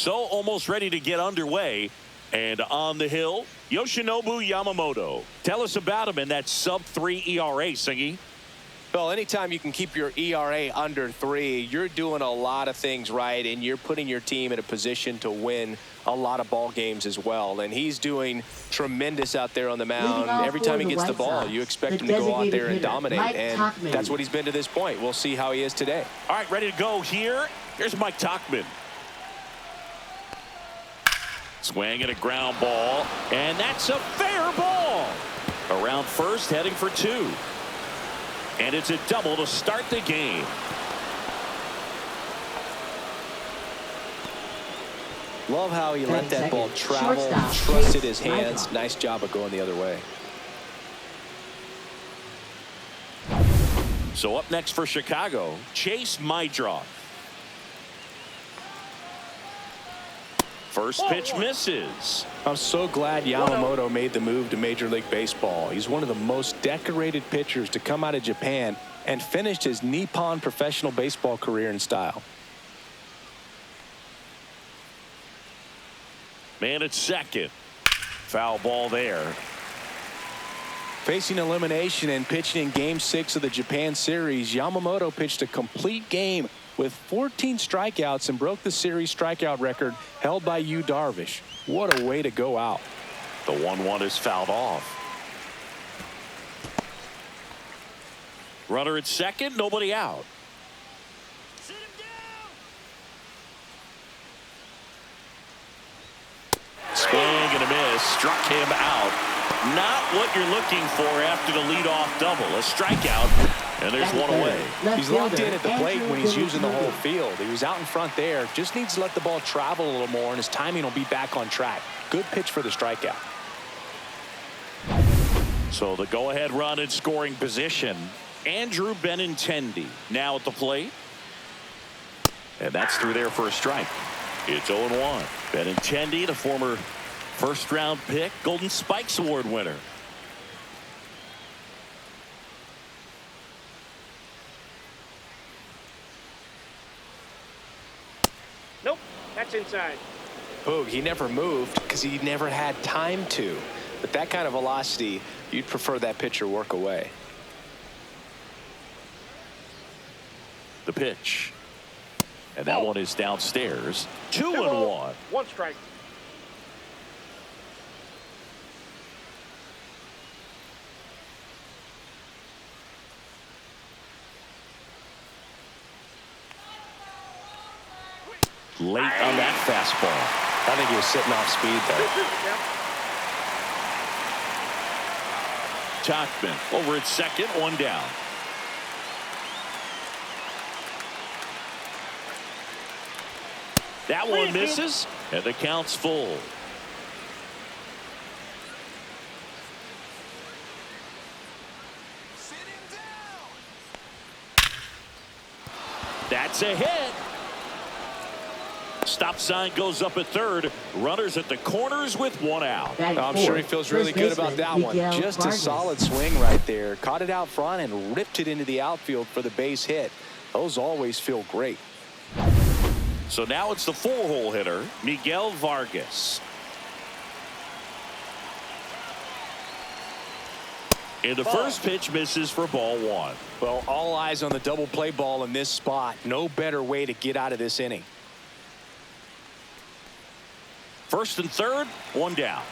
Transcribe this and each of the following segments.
So almost ready to get underway. And on the hill, Yoshinobu Yamamoto. Tell us about him in that sub-3 ERA, Singy. Well, anytime you can keep your ERA under 3, you're doing a lot of things right, and you're putting your team in a position to win a lot of ball games as well. And he's doing tremendous out there on the mound. Every time he gets the ball, you expect him to go out there and dominate. And that's what he's been to this point. We'll see how he is today. All right, ready to go here. Here's Mike Tauchman. Swing and a ground ball, and that's a fair ball. Around first, heading for 2. And it's a double to start the game. Love how he let that ball travel, trusted his hands. Nice job of going the other way. So up next for Chicago, Chase Maedroff. First pitch misses. I'm so glad Yamamoto made the move to Major League Baseball. He's one of the most decorated pitchers to come out of Japan and finished his Nippon professional baseball career in style. Man at second. Foul ball there. Facing elimination and pitching in Game 6 of the Japan series, Yamamoto pitched a complete game with 14 strikeouts and broke the series strikeout record held by Yu Darvish. What a way to go out. The 1-1 is fouled off. Runner at second, nobody out. Sit him down. Swing and a miss. Struck him out. Not what you're looking for after the leadoff double. A strikeout. And there's one away. He's locked in at the plate when he's using the whole field. He was out in front there. Just needs to let the ball travel a little more, and his timing will be back on track. Good pitch for the strikeout. So the go-ahead run in scoring position. Andrew Benintendi now at the plate. And that's through there for a strike. It's 0-1. Benintendi, the former first-round pick, Golden Spikes Award winner. Nope, that's inside. Boog, he never moved because he never had time to. But that kind of velocity, you'd prefer that pitcher work away. The pitch. And that one is downstairs. 2-1. 1 strike. Late on that fastball. I think he was sitting off speed there. Tauchman over at second, 1 down. That one misses, and the count's full. That's a hit. Stop sign goes up at third. Runners at the corners with 1 out. I'm sure he feels really good about that one. Just a solid swing right there. Caught it out front and ripped it into the outfield for the base hit. Those always feel great. So now it's the 4-hole hitter, Miguel Vargas. And the first pitch misses for ball 1. Well, all eyes on the double play ball in this spot. No better way to get out of this inning. First and third, 1 down.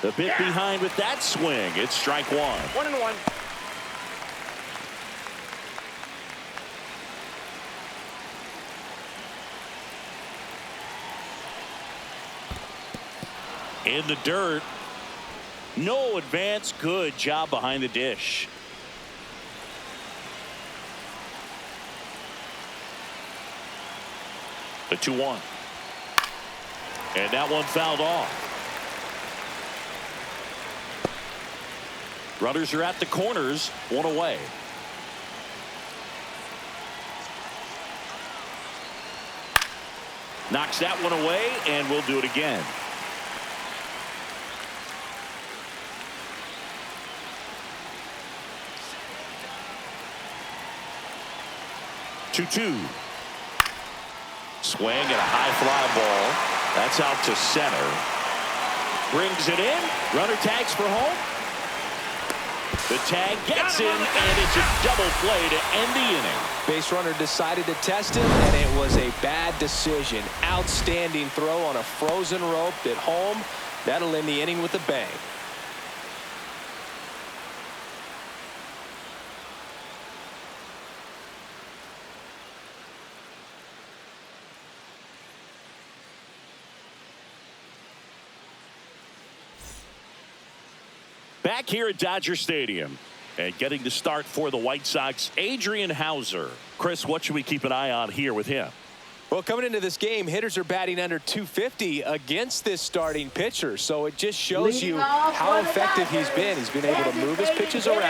The bit behind with that swing. It's strike 1. 1-1. In the dirt. No advance. Good job behind the dish. The 2-1. And that one fouled off. Runners are at the corners, 1 away. Knocks that one away, and we'll do it again. 2-2. Swing and a high fly ball. That's out to center. Brings it in. Runner tags for home. The tag gets in, and it's a double play to end the inning. Base runner decided to test him, and it was a bad decision. Outstanding throw on a frozen rope at home. That'll end the inning with a bang. Back here at Dodger Stadium and getting the start for the White Sox, Adrian Hauser. Chris, what should we keep an eye on here with him? Well, coming into this game, hitters are batting under 250 against this starting pitcher. So it just shows you how effective he's been. He's been able to move his pitches around,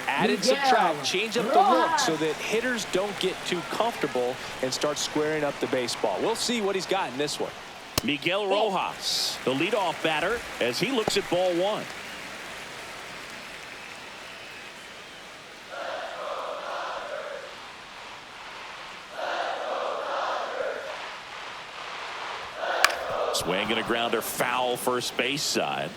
add and subtract, change up the look so that hitters don't get too comfortable and start squaring up the baseball. We'll see what he's got in this one. Miguel Rojas, the leadoff batter, as he looks at ball one. Swing and a grounder foul first base side.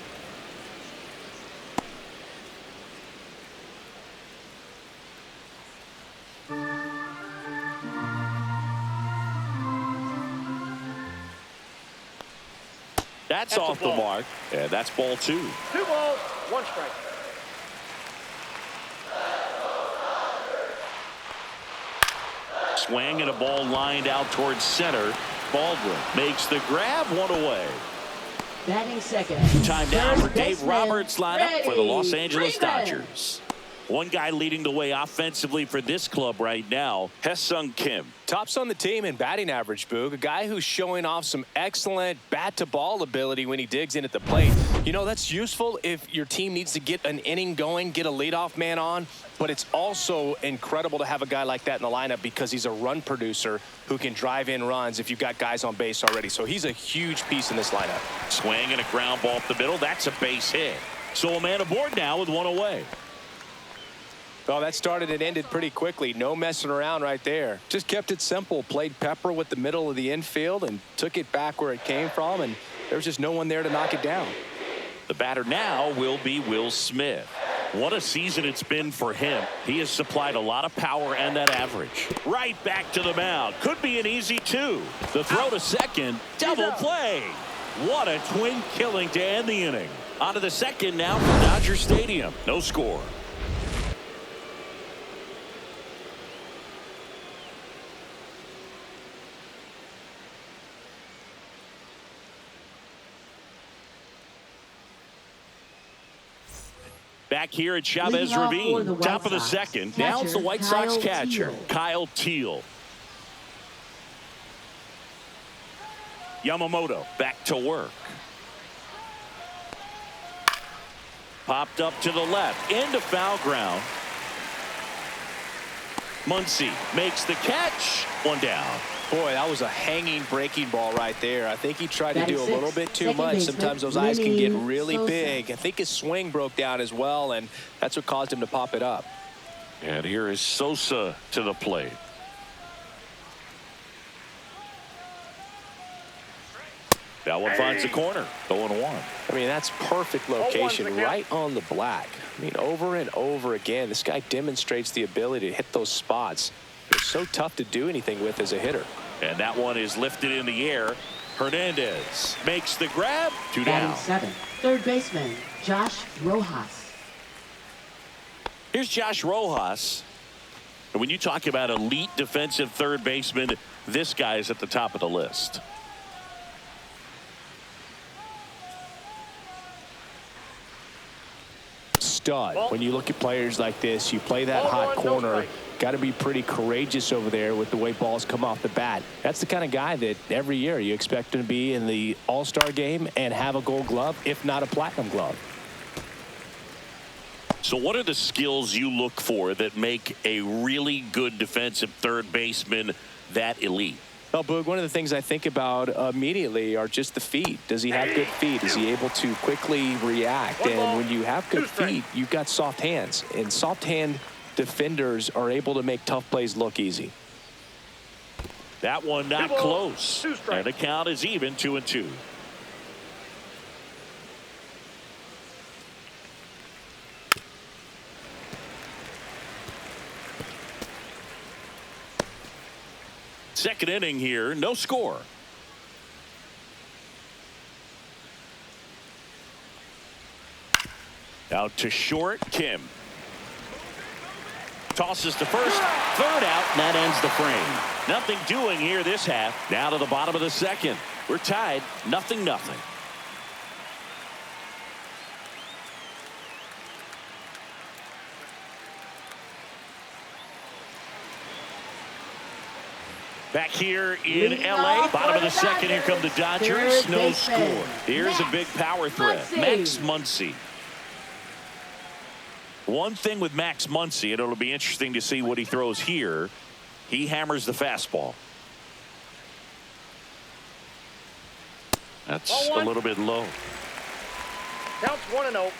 That's off the mark, and that's ball two. 2 balls, 1 strike. Swing and a ball lined out towards center. Baldwin makes the grab, 1 away. Batting second. Time down for Dave baseman, Roberts lineup for the Los Angeles Freeman. Dodgers. One guy leading the way offensively for this club right now, Hesung Kim. Tops on the team in batting average, Boog. A guy who's showing off some excellent bat-to-ball ability when he digs in at the plate. You know, that's useful if your team needs to get an inning going, get a leadoff man on. But it's also incredible to have a guy like that in the lineup because he's a run producer who can drive in runs if you've got guys on base already. So he's a huge piece in this lineup. Swing and a ground ball up the middle. That's a base hit. So a man aboard now with 1 away. Oh, that started and ended pretty quickly. No messing around right there. Just kept it simple. Played pepper with the middle of the infield and took it back where it came from, and there was just no one there to knock it down. The batter now will be Will Smith. What a season it's been for him. He has supplied a lot of power and that average. Right back to the mound. Could be an easy 2. The throw to second. Double play. What a twin killing to end the inning. On to the second now for Dodger Stadium. No score. Back here at Chavez Ravine, top of the second. Now it's the White Sox catcher, Kyle Teel. Yamamoto back to work. Popped up to the left, into foul ground. Muncy makes the catch. 1 down. Boy, that was a hanging breaking ball right there. I think he tried to do a little bit too much. Sometimes those eyes can get really big. I think his swing broke down as well, and that's what caused him to pop it up. And here is Sosa to the plate. That one finds the corner. 0-1. I mean, that's perfect location, right on the black. I mean, over and over again, this guy demonstrates the ability to hit those spots. It's so tough to do anything with as a hitter. And that one is lifted in the air. Hernandez makes the grab. 2 down. Batting 7, third baseman, Josh Rojas. Here's Josh Rojas. And when you talk about elite defensive third baseman, this guy is at the top of the list. Stud. When you look at players like this, you play that hot corner, got to be pretty courageous over there with the way balls come off the bat. That's the kind of guy that every year you expect him to be in the All-Star game and have a Gold Glove, if not a Platinum Glove. So what are the skills you look for that make a really good defensive third baseman that elite? Well, Boog, one of the things I think about immediately are just the feet. Does he have good feet? Is he able to quickly react? And when you have good feet, you've got soft hands. And soft hand defenders are able to make tough plays look easy. That one not Vivo, close. 2 strikes. And the count is even, 2-2. Second inning here, no score. Out to short, Kim. Tosses to first, third out, and that ends the frame. Nothing doing here this half. Now to the bottom of the second. We're tied, 0-0. Back here in L.A., bottom of the second, here come the Dodgers. No score. Here's a big power threat, Max Muncy. One thing with Max Muncy, and it'll be interesting to see what he throws here. He hammers the fastball. That's a little bit low. Counts 1-0.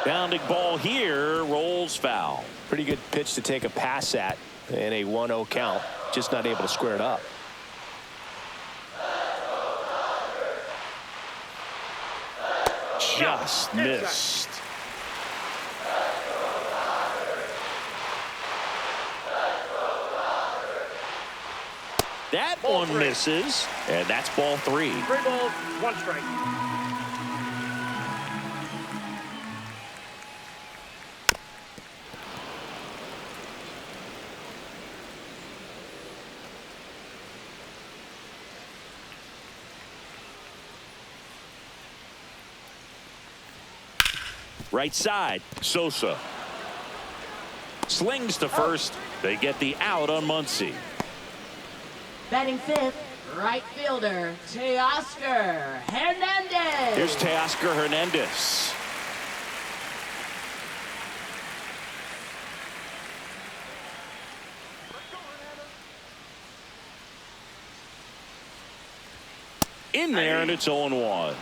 Bounding ball here, rolls foul. Pretty good pitch to take a pass at in a 1-0 count. Just not able to square it up. Just missed. That Ball one 3. misses, and that's ball 3. 3 balls, 1 strike. Right side, Sosa. Slings to first. They get the out on Muncy. Batting fifth, right fielder, Teoscar Hernandez. Here's Teoscar Hernandez. In there, and it's 0-1.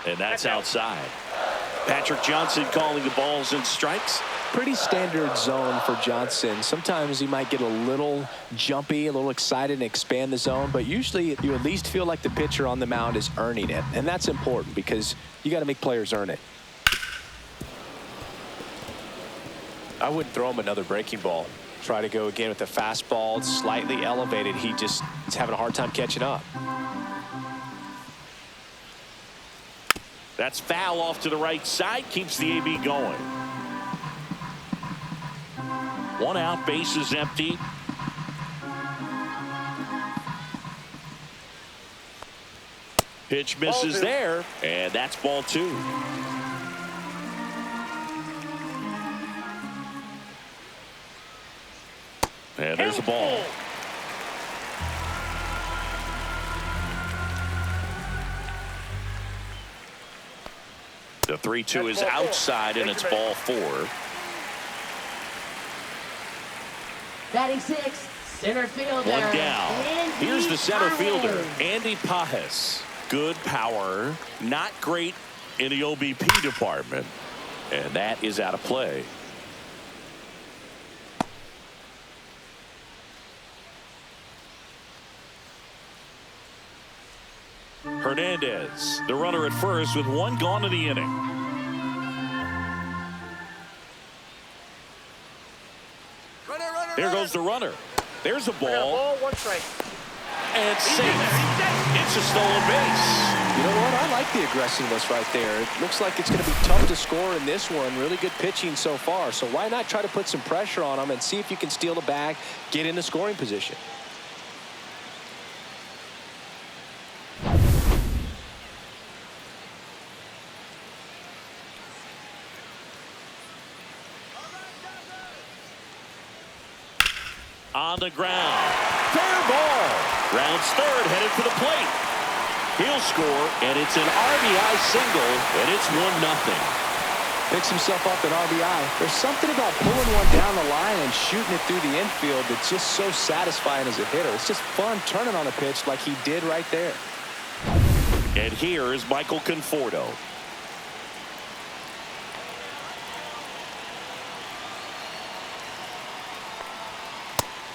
And that's outside. Patrick Johnson calling the balls and strikes. Pretty standard zone for Johnson. Sometimes he might get a little jumpy, a little excited and expand the zone, but usually you at least feel like the pitcher on the mound is earning it. And that's important because you got to make players earn it. I wouldn't throw him another breaking ball. Try to go again with the fastball. It's slightly elevated. He just is having a hard time catching up. That's foul off to the right side. Keeps the AB going. 1 out, base is empty. Pitch misses there, and that's ball 2. And there's the ball. The 3-2 is outside, and it's ball 4. Batting sixth, center fielder. 1 down. Andy Here's the center fielder, Pajes. Andy Pajes. Good power, not great in the OBP department, and that is out of play. Hernandez, the runner at first with 1 gone in the inning. There goes the runner. There's a ball. Ball, 1 strike. And safe. It's a stolen base. You know what? I like the aggressiveness right there. It looks like it's going to be tough to score in this one. Really good pitching so far. So why not try to put some pressure on them and see if you can steal the bag, get in the scoring position. On the ground. Fair ball. Rounds third, headed for the plate. He'll score, and it's an RBI single, and it's 1-0. Picks himself up an RBI. There's something about pulling one down the line and shooting it through the infield that's just so satisfying as a hitter. It's just fun turning on a pitch like he did right there. And here is Michael Conforto.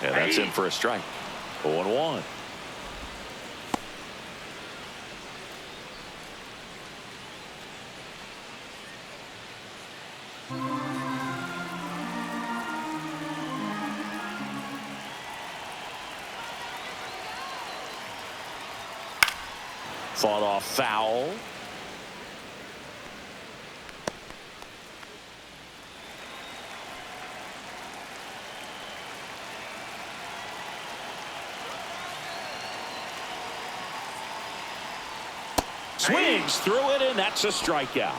And that's in for a strike. 0-1. Fought off foul. Swings through it, and that's a strikeout.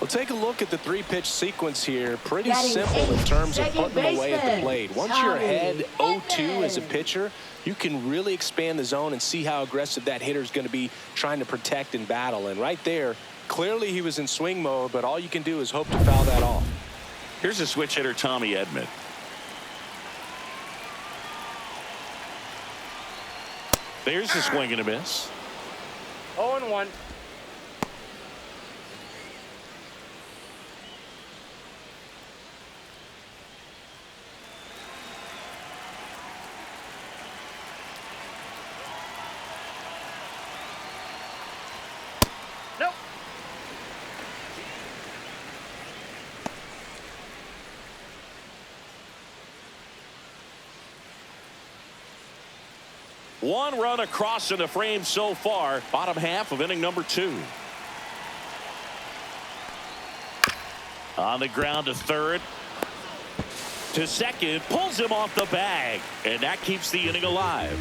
Well, take a look at the three-pitch sequence here. Pretty Batting simple in eighth, terms of second putting them away at the baseman, plate. Once you're ahead Tommy 0-2 as a Edman. pitcher, you can really expand the zone and see how aggressive that hitter is going to be trying to protect and battle. And right there, clearly he was in swing mode, but all you can do is hope to foul that off. Here's a switch hitter, Tommy Edman. There's a swing and a miss. 0-1. Nope. One run across in the frame so far. Bottom half of inning number 2. On the ground to third. To second. Pulls him off the bag. And that keeps the inning alive.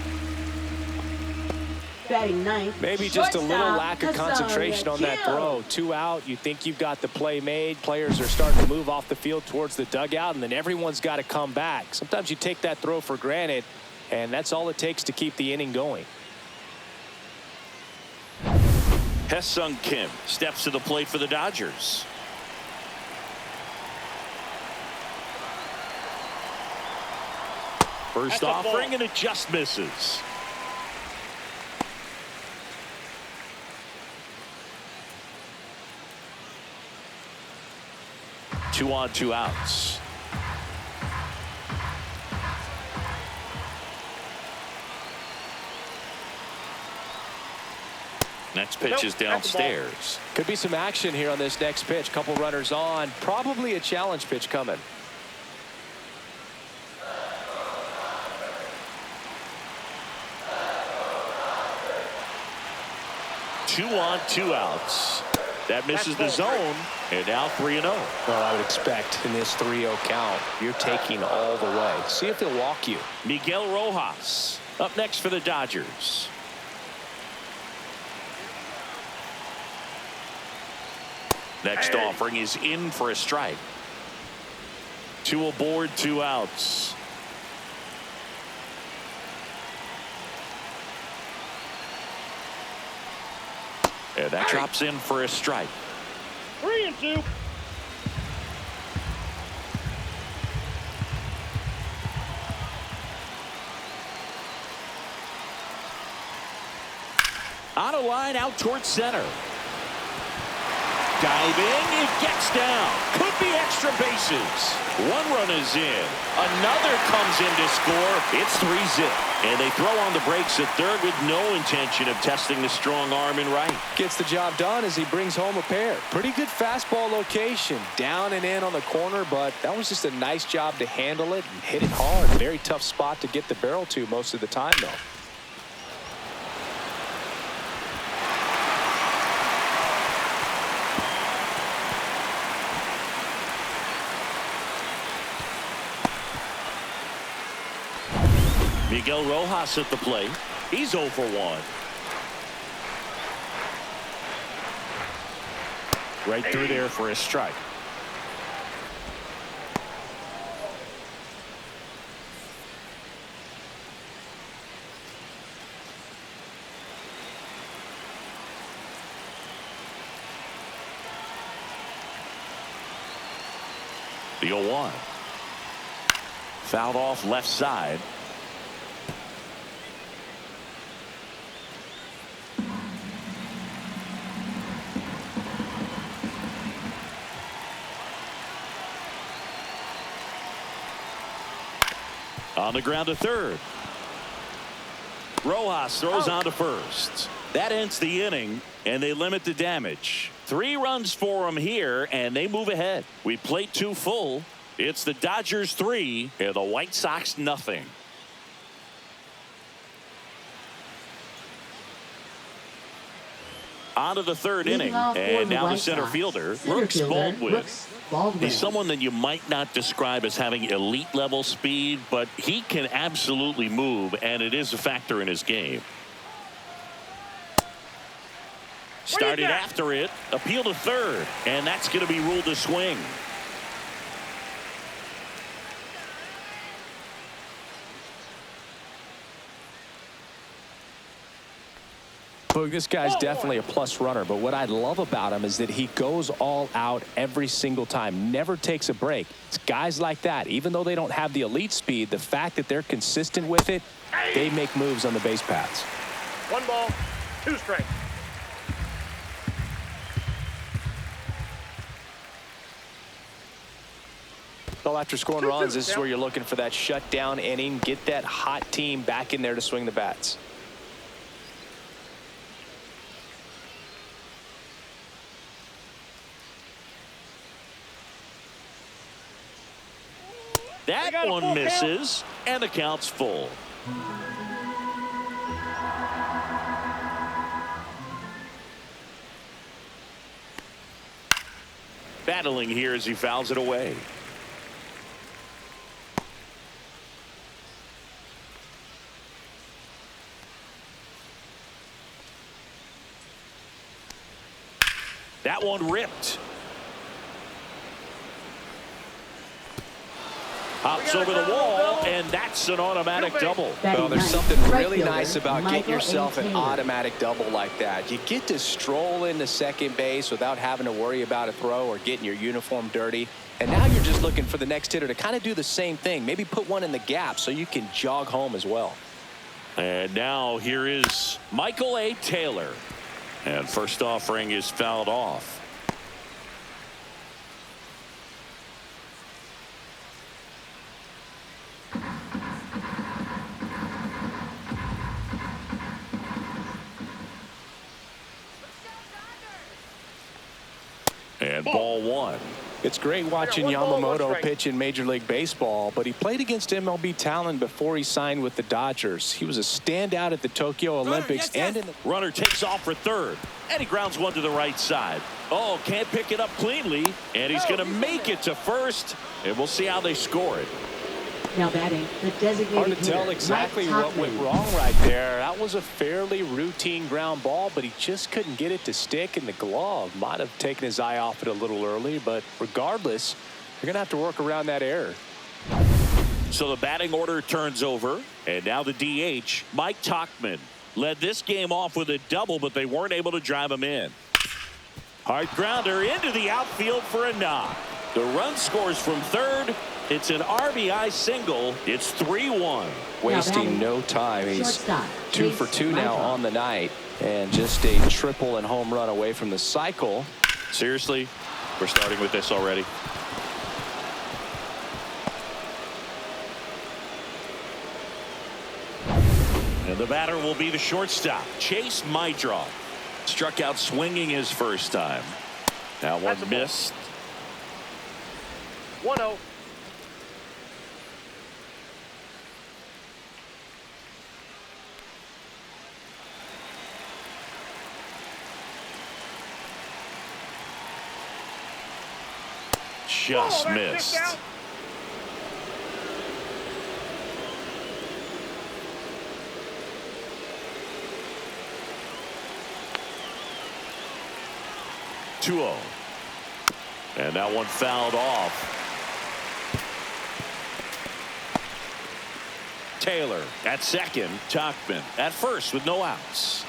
Batting ninth. Maybe just a little shortstop, lack of concentration on that Kazarian. throw. 2 out. You think you've got the play made. Players are starting to move off the field towards the dugout, and then everyone's got to come back. Sometimes you take that throw for granted, and that's all it takes to keep the inning going. Hesung Kim steps to the plate for the Dodgers. First That's a ball. offering, and it just misses. Two on, 2 outs. Next pitch Nope, is that's the ball. downstairs. Could be some action here on this next pitch. Couple runners on. Probably a challenge pitch coming. 2 on, 2 outs. That misses the zone, and now 3-0. Well, I would expect in this 3-0 count, you're taking all the way. See if he'll walk you. Miguel Rojas up next for the Dodgers. Next offering is in for a strike. 2 aboard, 2 outs. And that drops in for a strike. 3-2. On a line out towards center. Diving, it gets down. Could be extra bases. 1 run is in. Another comes in to score. It's 3-zip. And they throw on the brakes at third with no intention of testing the strong arm in right. Gets the job done as he brings home a pair. Pretty good fastball location. Down and in on the corner, but that was just a nice job to handle it and hit it hard. Very tough spot to get the barrel to most of the time, though. Miguel Rojas at the plate. He's 0 for 1. Right through there for a strike. The 0-1. Fouled off left side. On the ground to third. Rojas throws on to first. That ends the inning, and they limit the damage. 3 runs for them here, and they move ahead. We played 2 full. It's the Dodgers 3 and the White Sox nothing. On to the third inning, and now the center fielder, Brooks Baldwin. He's someone that you might not describe as having elite level speed, but he can absolutely move, and it is a factor in his game. Started after it, appeal to third, and that's going to be ruled a swing. Look, this guy's definitely a plus runner, but what I love about him is that he goes all out every single time, never takes a break. It's guys like that, even though they don't have the elite speed, the fact that they're consistent with it, they make moves on the base paths. 1 ball, 2 strikes. Well, after scoring runs, this is where you're looking for that shutdown inning, get that hot team back in there to swing the bats. That one misses, and the count's full. Battling here as he fouls it away. That one ripped. Hops over the wall, and that's an automatic double. Well, there's something really nice about getting yourself an automatic double like that. You get to stroll into second base without having to worry about a throw or getting your uniform dirty. And now you're just looking for the next hitter to kind of do the same thing. Maybe put one in the gap so you can jog home as well. And now here is Michael A. Taylor. And first offering is fouled off. And ball 1. It's great watching Yamamoto pitch in Major League Baseball, but he played against MLB talent before he signed with the Dodgers. He was a standout at the Tokyo Olympics and in the runner takes off for third, and he grounds one to the right side. Oh, can't pick it up cleanly, and he's going to make it to first, and we'll see how they score it. Now batting, the designated hard to hitter, tell exactly Mike what went Topman. wrong right there. That was a fairly routine ground ball, but he just couldn't get it to stick in the glove. Might have taken his eye off it a little early, but regardless, you're going to have to work around that error. So the batting order turns over, and now the DH, Mike Topman, led this game off with a double, but they weren't able to drive him in. Hard grounder into the outfield for a knock. The run scores from third. It's an RBI single. It's 3-1. Wasting no time. He's Shortstop, 2 for 2 now Michael. on the night, and just a triple and home run away from the cycle. Seriously, we're starting with this already. And the batter will be the shortstop, Chase Mydroff. Struck out swinging his first time. Now one missed. 1-0. Just missed. 2-0. And that one fouled off. Taylor at second. Topman at first with no outs.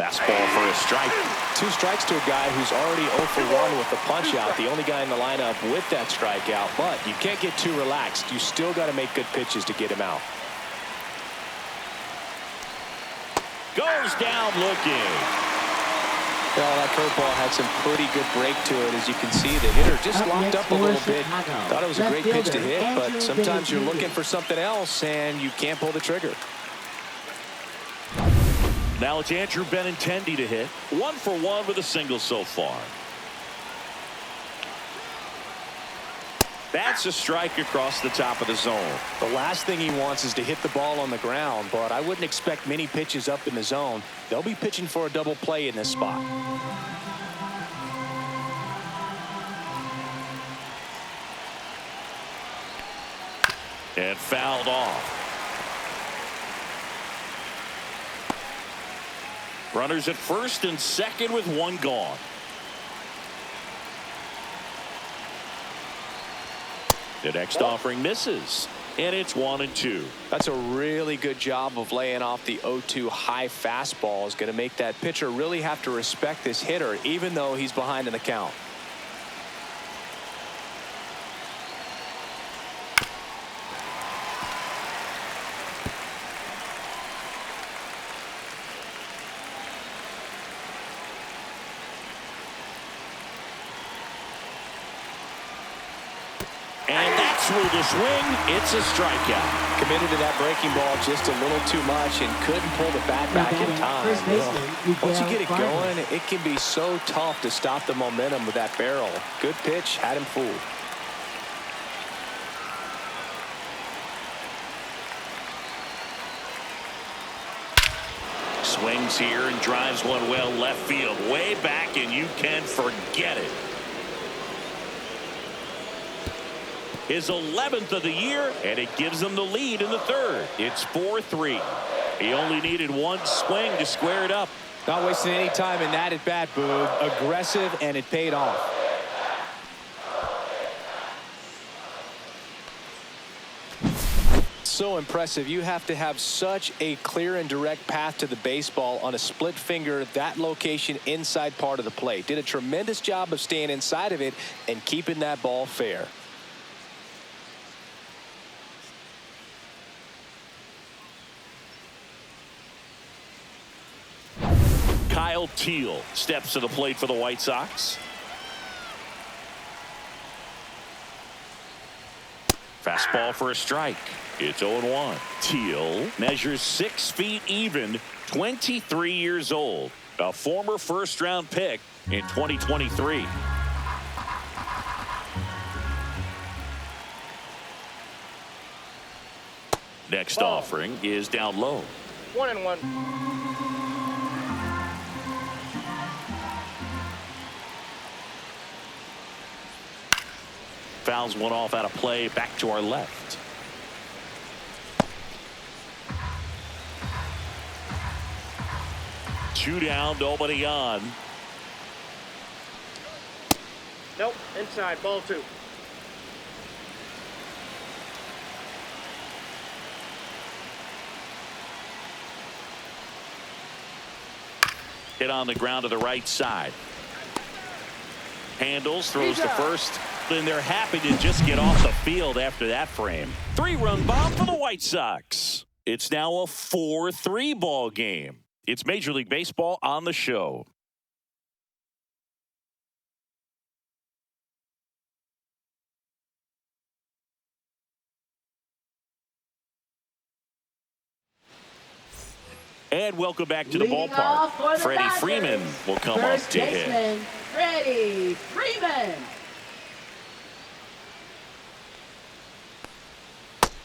Fastball for a strike. 2 strikes to a guy who's already 0 for 1 with the punch out. The only guy in the lineup with that strikeout. But you can't get too relaxed. You still got to make good pitches to get him out. Goes down looking. Well, that curveball had some pretty good break to it. As you can see, the hitter just locked up a little bit. Thought it was a great pitch to hit, but sometimes you're looking for something else, and you can't pull the trigger. Now it's Andrew Benintendi to hit. 1 for 1 with a single so far. That's a strike across the top of the zone. The last thing he wants is to hit the ball on the ground, but I wouldn't expect many pitches up in the zone. They'll be pitching for a double play in this spot. And fouled off. Runners at first and second with 1 gone. The next offering misses, and it's 1-2. That's a really good job of laying off the 0-2 high fastball. Is going to make that pitcher really have to respect this hitter, even though he's behind in the count. Through the swing, it's a strikeout. Committed to that breaking ball just a little too much and couldn't pull the bat back in time. Once you get it going, it can be so tough to stop the momentum with that barrel. Good pitch, had him fooled. Swings here and drives one well left field, way back, and you can forget it. His 11th of the year, and it gives them the lead in the 3rd. It's 4-3. He only needed 1 swing to square it up. Not wasting any time in that at bat, Boog. Aggressive, and it paid off. So impressive. You have to have such a clear and direct path to the baseball on a split finger, that location inside part of the plate. Did a tremendous job of staying inside of it and keeping that ball fair. Kyle Teal steps to the plate for the White Sox. Fastball for a strike. It's 0-1. Teal measures 6 feet even, 23 years old. A former first-round pick in 2023. Next offering is down low. 1-1. Fouls one off out of play, back to our left. Two down, nobody on. Nope, inside, ball 2. Hit on the ground to the right side. Handles, throws to first. And they're happy to just get off the field after that frame. 3-run bomb for the White Sox. It's now a 4-3 ball game. It's Major League Baseball on the show. And welcome back to the ballpark. Freddie Freeman will come up to hit. Freddie Freeman.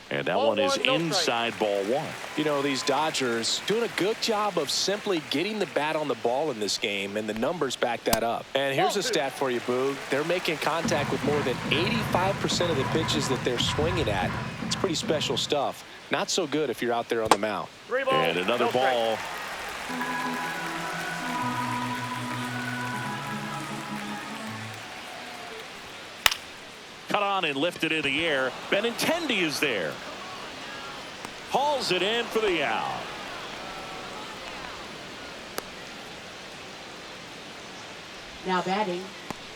And that one is inside ball 1. You know, these Dodgers doing a good job of simply getting the bat on the ball in this game, and the numbers back that up. And here's a stat for you, Boog. They're making contact with more than 85% of the pitches that they're swinging at. It's pretty special stuff. Not so good if you're out there on the mound. And another ball. Cut on and lifted in the air. Benintendi is there. Hauls it in for the out. Now batting,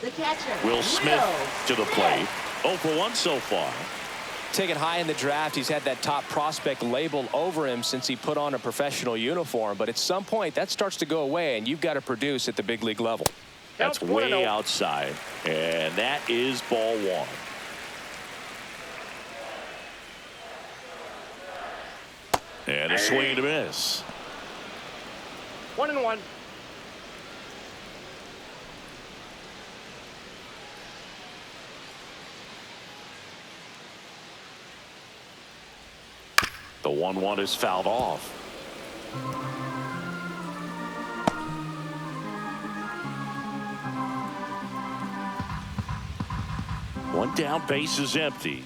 the catcher. Will Smith to the plate. 0 for 1 so far. Taken high in the draft, he's had that top prospect label over him since he put on a professional uniform. But at some point, that starts to go away, and you've got to produce at the big league level. That's way outside, and that is ball 1. And a swing to miss. 1-1. The 1-1 is fouled off. One down, base is empty.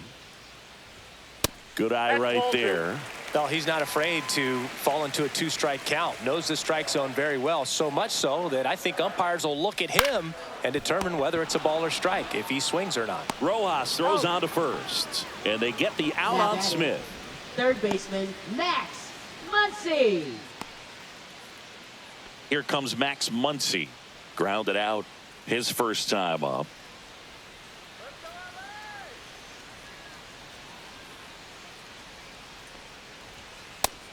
Good eye right there. No, he's not afraid to fall into a 2-strike count. Knows the strike zone very well, so much so that I think umpires will look at him and determine whether it's a ball or strike, if he swings or not. Rojas throws on to first, and they get the out on Smith. Third baseman, Max Muncy. Here comes Max Muncy. Grounded out his first time up.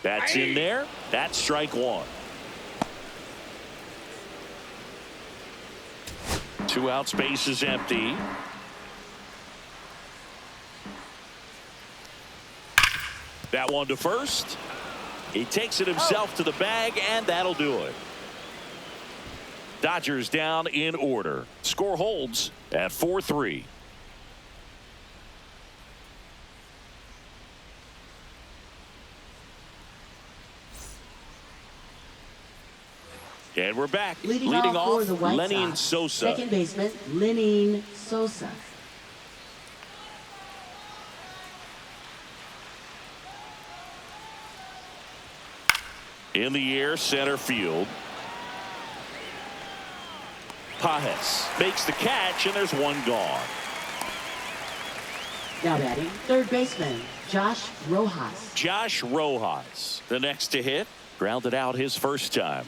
That's in there. That's strike 1. 2 outs, base is empty. That one to first. He takes it himself to the bag, and that'll do it. Dodgers down in order. Score holds at 4-3. And we're back. Leading off for the White Lenyn Sox. Sosa. Second baseman, Lenyn Sosa. In the air, center field. Pajes makes the catch, and there's one gone. Now batting, third baseman, Josh Rojas. Josh Rojas, the next to hit, grounded out his first time.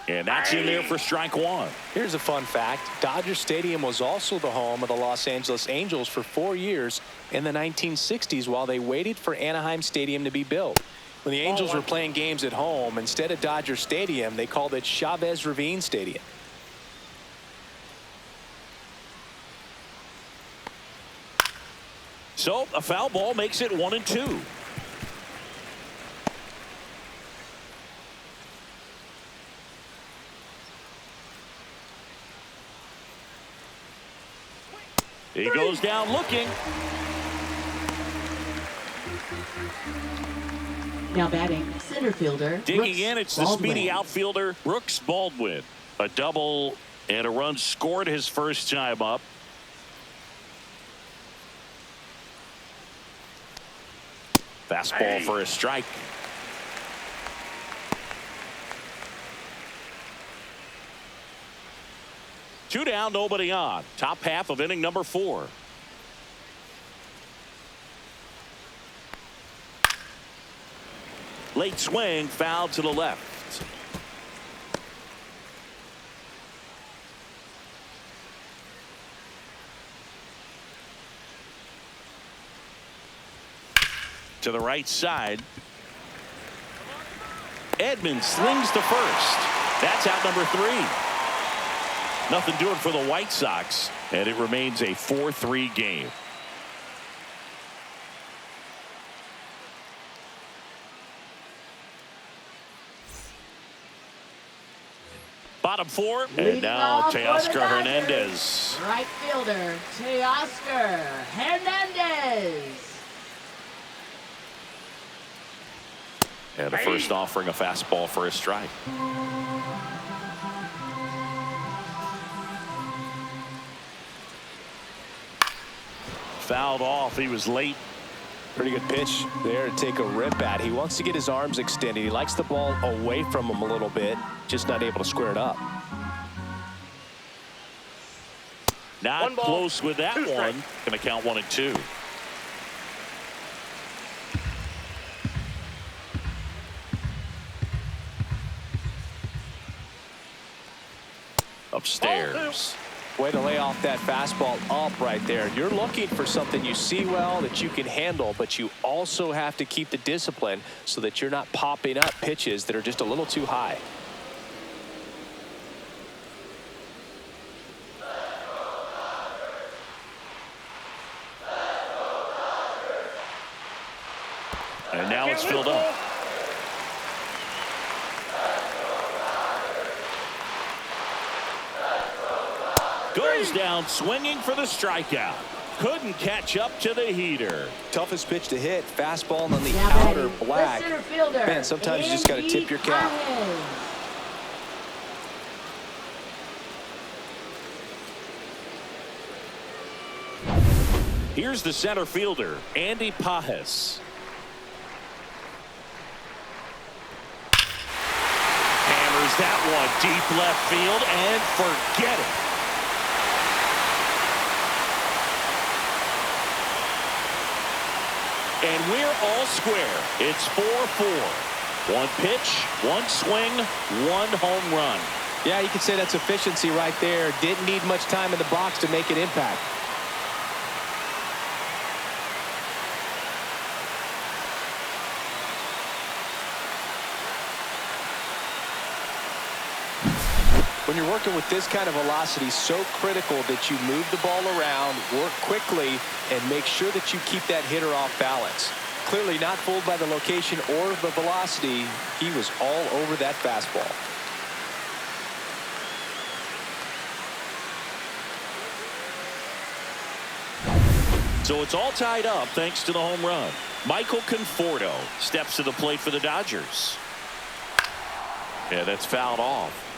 And that's in there for strike 1. Here's a fun fact. Dodger Stadium was also the home of the Los Angeles Angels for 4 years in the 1960s while they waited for Anaheim Stadium to be built. When the Angels were playing games at home, instead of Dodger Stadium, they called it Chavez Ravine Stadium. So a foul ball makes it 1-2. He goes down looking. Now batting, center fielder. Digging Brooks in, it's the Baldwin. speedy outfielder, Brooks Baldwin. A double and a run scored his first time up. Fastball for a strike. Two down, nobody on. Top half of inning number 4. Late swing, foul to the left. To the right side. Edmonds slings to first. That's out number 3. Nothing doing for the White Sox, and it remains a 4-3 game. Bottom 4, and Leading now off for the Teoscar Dodgers, Hernandez. Right fielder, Teoscar Hernandez. And the first offering a fastball for a strike. Fouled off. He was late. Pretty good pitch there to take a rip at. He wants to get his arms extended. He likes the ball away from him a little bit, just not able to square it up. Not One ball, close with that two one. strikes. Going to count 1-2. Upstairs. Way to lay off that fastball up right there. You're looking for something you see well that you can handle, but you also have to keep the discipline so that you're not popping up pitches that are just a little too high. And now it's filled up. Goes down swinging for the strikeout. Couldn't catch up to the heater. Toughest pitch to hit, fastball on the Now outer batting, black. the center fielder, Man, sometimes you just got to tip your cap. Andy. Here's the center fielder, Andy Pajes. Hammers that one deep left field and forget it. And we're all square. It's 4-4. One pitch, one swing, one home run. Yeah, you could say that's efficiency right there. Didn't need much time in the box to make an impact. When you're working with this kind of velocity, so critical that you move the ball around, work quickly, and make sure that you keep that hitter off balance. Clearly not fooled by the location or the velocity. He was all over that fastball. So it's all tied up thanks to the home run. Michael Conforto steps to the plate for the Dodgers. Yeah, that's fouled off.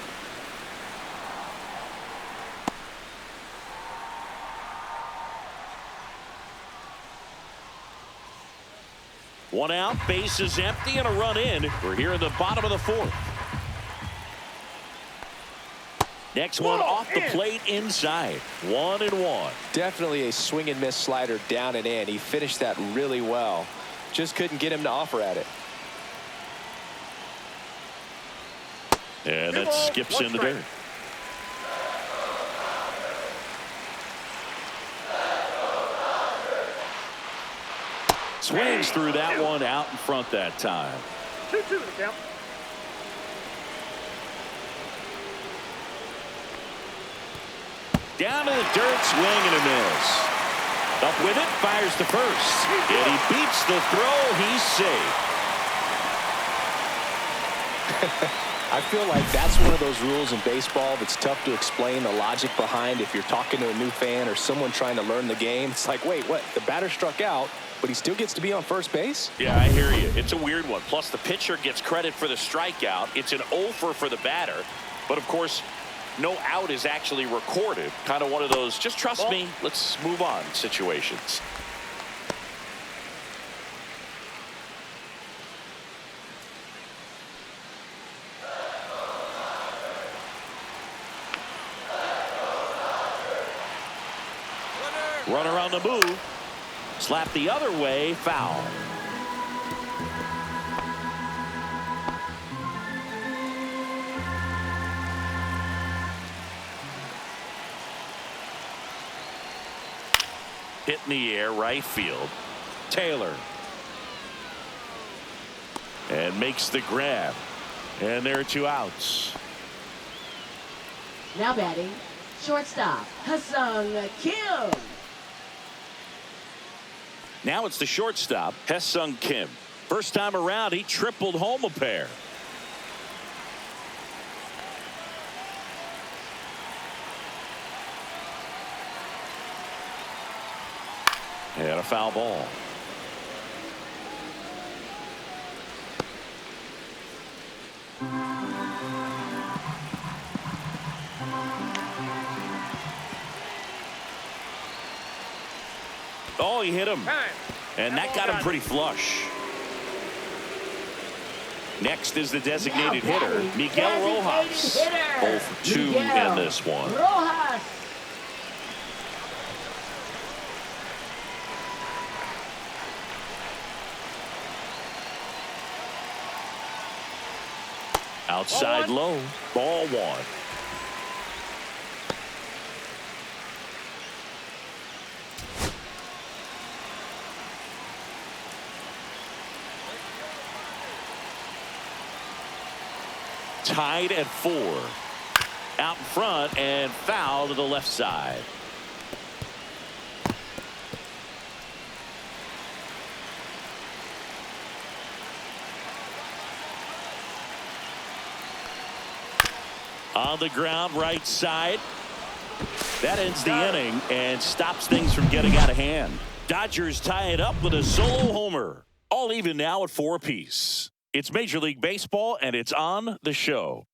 One out, bases empty, and a run in. We're here in the bottom of the fourth. Next one off the plate inside. 1-1. Definitely a swing and miss slider down and in. He finished that really well. Just couldn't get him to offer at it. And that skips in the dirt. Swings through that one out in front that time. 2-2 the count. Down to the dirt, swing and a miss. Up with it, fires to first. And he beats the throw. He's safe. I feel like that's one of those rules in baseball that's tough to explain the logic behind. If you're talking to a new fan or someone trying to learn the game, it's like, wait, what? The batter struck out, but he still gets to be on first base? Yeah, I hear you. It's a weird one. Plus, the pitcher gets credit for the strikeout. It's an over for the batter. But, of course, no out is actually recorded. Kind of one of those, just trust me, let's move on situations. Runner on the move. Slap the other way, foul. Hit in the air, right field. Taylor. And makes the grab. And there are 2 outs. Now batting, shortstop, Ha-Seong Kim. Now it's the shortstop, Ha-Seong Kim. First time around, he tripled home a pair. And a foul ball. Oh, he hit him. And that got him pretty flush. Next is the designated hitter, Miguel Rojas. 0 for 2 in this one. Rojas. Outside low. Ball one. Tied at 4. Out in front and foul to the left side. On the ground, right side. That ends the inning and stops things from getting out of hand. Dodgers tie it up with a solo homer. All even now at 4 apiece. It's Major League Baseball, and it's on the show.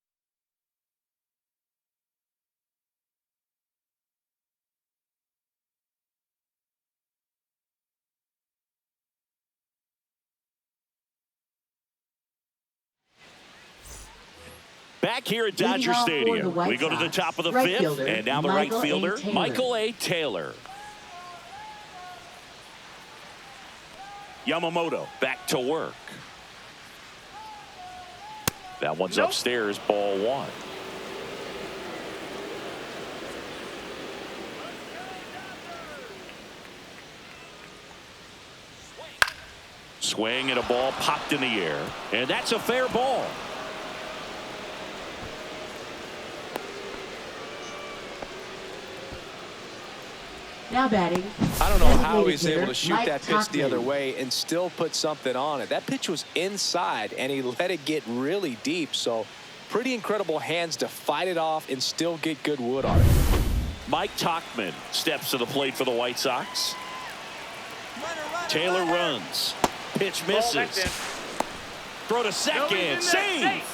Back here at Dodger Stadium, we go to the top of the 5th, and now the right fielder, Michael A. Taylor. Yamamoto back to work. That one's upstairs, ball 1. Swing and a ball popped in the air, and that's a fair ball. Now batting. I don't know how he's able to shoot Mike that pitch the other Tauchman. way and still put something on it. That pitch was inside, and he let it get really deep. So pretty incredible hands to fight it off and still get good wood on it. Mike Tauchman steps to the plate for the White Sox. Taylor runs. Pitch misses. Throw to second. Save.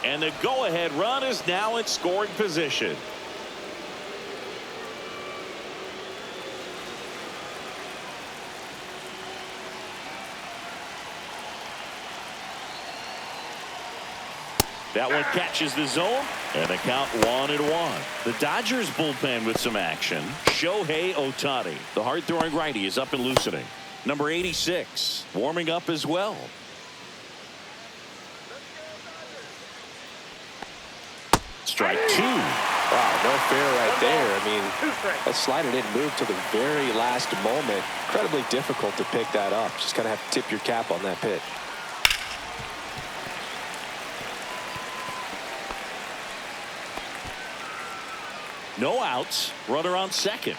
And the go-ahead run is now in scoring position. That one catches the zone, and the count 1-1. The Dodgers bullpen with some action. Shohei Ohtani, the hard-throwing righty, is up and loosening. Number 86, warming up as well. Strike 2. Wow, no fair right there. I mean, that slider didn't move till the very last moment. Incredibly difficult to pick that up. Just kind of have to tip your cap on that pitch. No outs. Runner on second.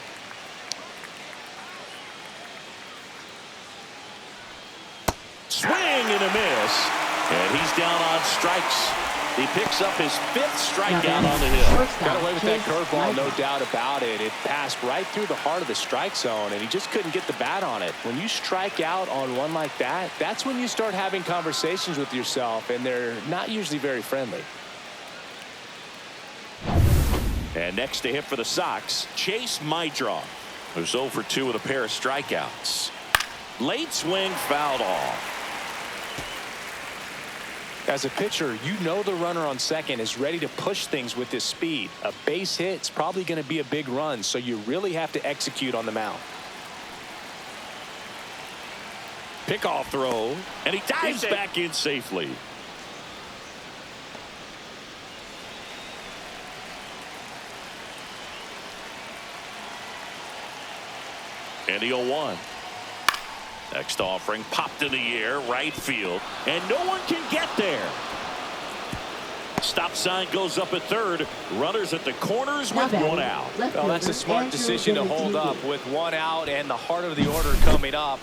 Swing and a miss. And he's down on strikes. He picks up his 5th strikeout on the hill. Got away with that curveball, no doubt about it. It passed right through the heart of the strike zone, and he just couldn't get the bat on it. When you strike out on one like that, that's when you start having conversations with yourself, and they're not usually very friendly. And next to hit for the Sox, Chase Maidra, who's 0 for 2 with a pair of strikeouts. Late swing fouled off. As a pitcher, you know the runner on second is ready to push things with his speed. A base hit's probably going to be a big run, so you really have to execute on the mound. Pickoff throw, and he dives back in safely. And the 0-1. Next offering popped in the air, right field, and no one can get there. Stop sign goes up at third. Runners at the corners with 1 out. Well, that's a smart decision to hold up with 1 out and the heart of the order coming up.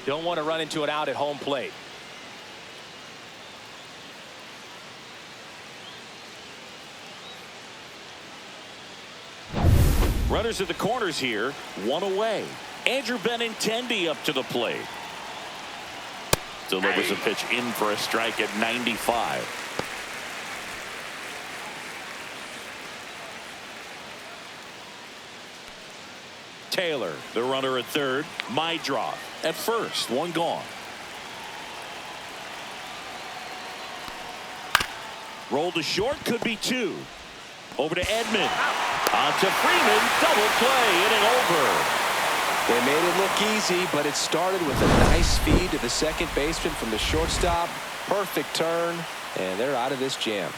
Don't want to run into an out at home plate. Runners at the corners here, 1 away. Andrew Benintendi up to the plate. Delivers a pitch in for a strike at 95. Taylor, the runner at third. Maidra at first, 1 gone. Roll to short, could be 2. Over to Edman. On to Freeman, double play, inning over. They made it look easy, but it started with a nice feed to the second baseman from the shortstop. Perfect turn, And they're out of this jam.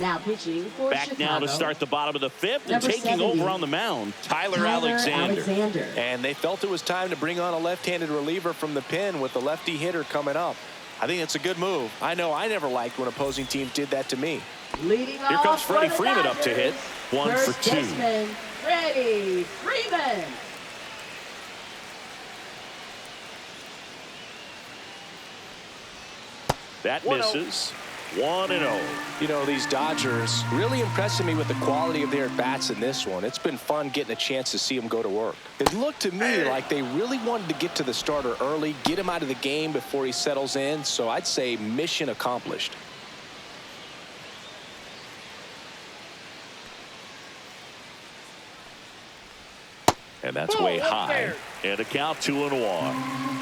Now pitching for Back Chicago. now to start the bottom of the fifth, and Number taking 70, over on the mound, Tyler Alexander. And they felt it was time to bring on a left-handed reliever from the pen with the lefty hitter coming up. I think it's a good move. I know I never liked when opposing teams did that to me. Leading Here comes Freddie Freeman up to hit. 1 for 2. Baseman, Freddie Freeman. That misses. 1-0. You know, these Dodgers really impressing me with the quality of their bats in this one. It's been fun getting a chance to see them go to work. It looked to me like they really wanted to get to the starter early, get him out of the game before he settles in. So I'd say mission accomplished. And that's way high. And a count 2-1.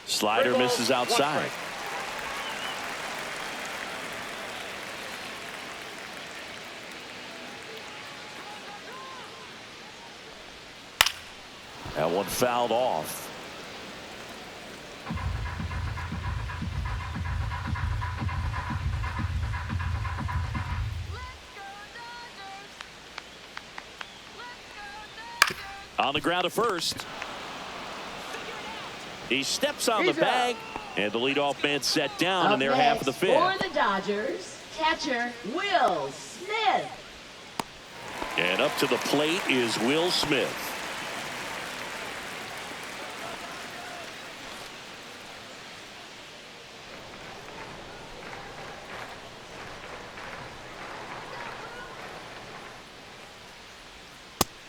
Slider misses outside. That one fouled off. On the ground at first. He steps on the bag, and the leadoff man set down in their half of the fifth. For the Dodgers, catcher Will Smith. And up to the plate is Will Smith.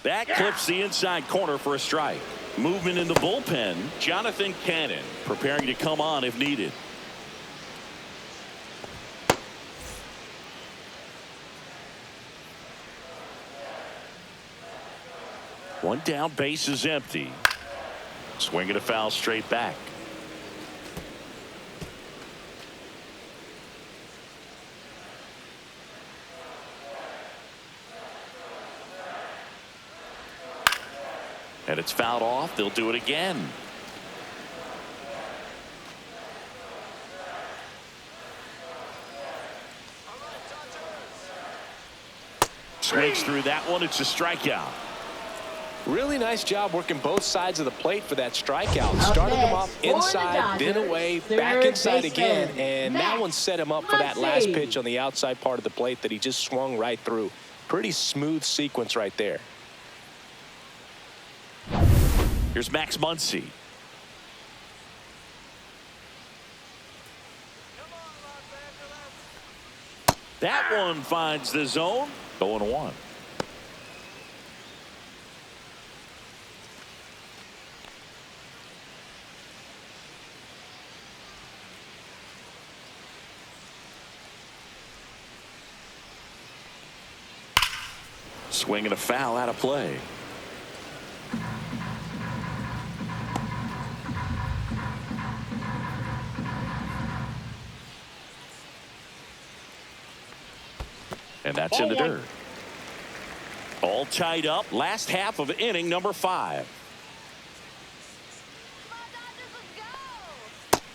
That clips the inside corner for a strike. Movement in the bullpen. Jonathan Cannon preparing to come on if needed. One down, base is empty. Swinging a foul straight back. And it's fouled off. They'll do it again. Swings through that one. It's a strikeout. Really nice job working both sides of the plate for that strikeout. Started him off inside, then away, back inside again, and that one set him up for that last pitch on the outside part of the plate that he just swung right through. Pretty smooth sequence right there. Here's Max Muncy. That one finds the zone. 0-1. Swinging a foul out of play. And that's in the dirt. All tied up. Last half of inning number 5.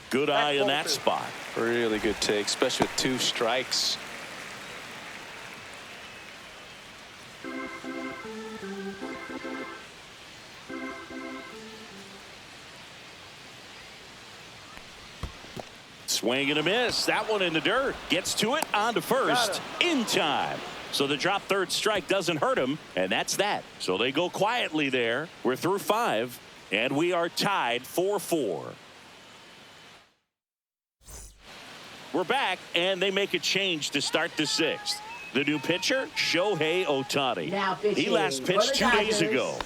Good eye in that spot. Really good take, especially with 2 strikes. Swing and a miss. That one in the dirt. Gets to it. On to first. In time. So the drop third strike doesn't hurt him. And that's that. So they go quietly there. We're through 5. And we are tied 4-4. We're back. And they make a change to start the 6th. The new pitcher, Shohei Ohtani. He last pitched 2 days ago.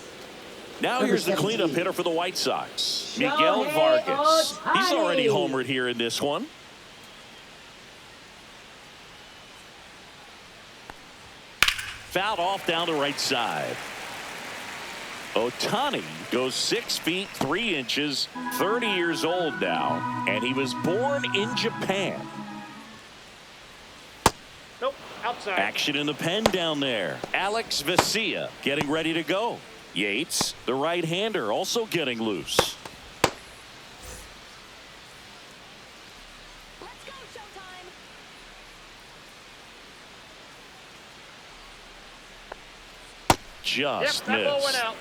Now here's the cleanup hitter for the White Sox, Miguel Vargas. He's already homered here in this one. Fouled off down the right side. Ohtani goes 6 feet 3 inches, 30 years old now, and he was born in Japan. Nope, outside. Action in the pen down there. Alex Vesia getting ready to go. Yates, the right-hander, also getting loose. Let's go, Showtime. Just Yep, that ball went missed. out.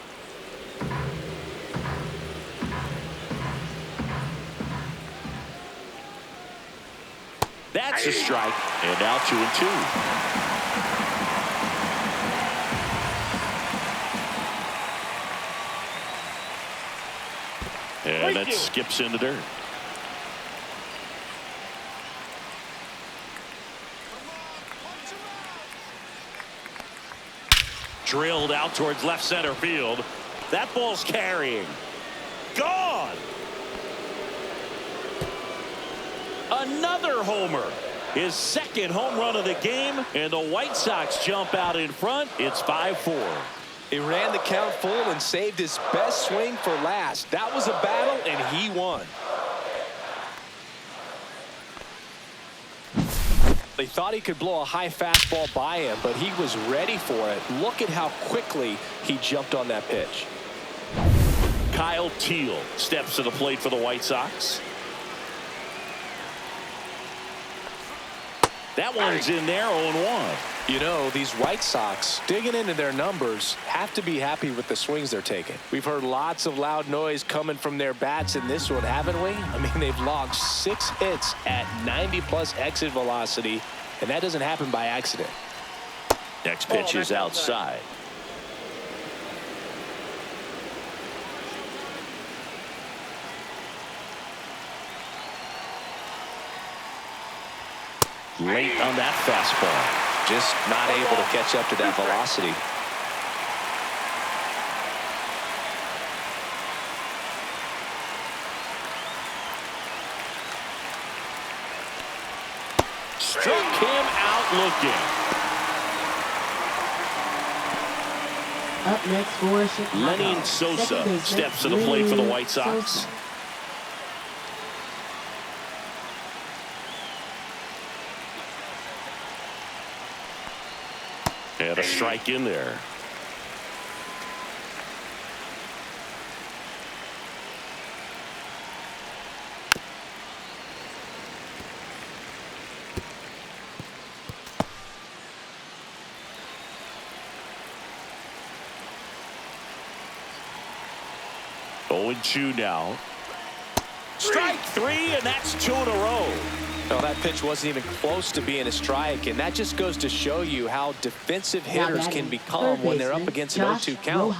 That's a strike. And now 2-2. And that skips in the dirt. Drilled out towards left center field. That ball's carrying. Gone. Another homer. His second home run of the game, and the White Sox jump out in front. It's 5-4. He ran the count full and saved his best swing for last. That was a battle, and he won. They thought he could blow a high fastball by him, but he was ready for it. Look at how quickly he jumped on that pitch. Kyle Teal steps to the plate for the White Sox. That one's in there, 0-1. You know, these White Sox, digging into their numbers, have to be happy with the swings they're taking. We've heard lots of loud noise coming from their bats in this one, haven't we? I mean, they've logged 6 hits at 90-plus exit velocity, and that doesn't happen by accident. Next pitch is outside. Late on that fastball. Just not able to catch up to that velocity. Struck him out looking. Up next for Chicago. Lenny Sosa steps to the plate for the White Sox. Sosa. And a strike in there. Oh, 0-2 now. Strike 3, and that's 2 in a row. No, that pitch wasn't even close to being a strike, and that just goes to show you how defensive hitters can become when they're up against an 0-2 count.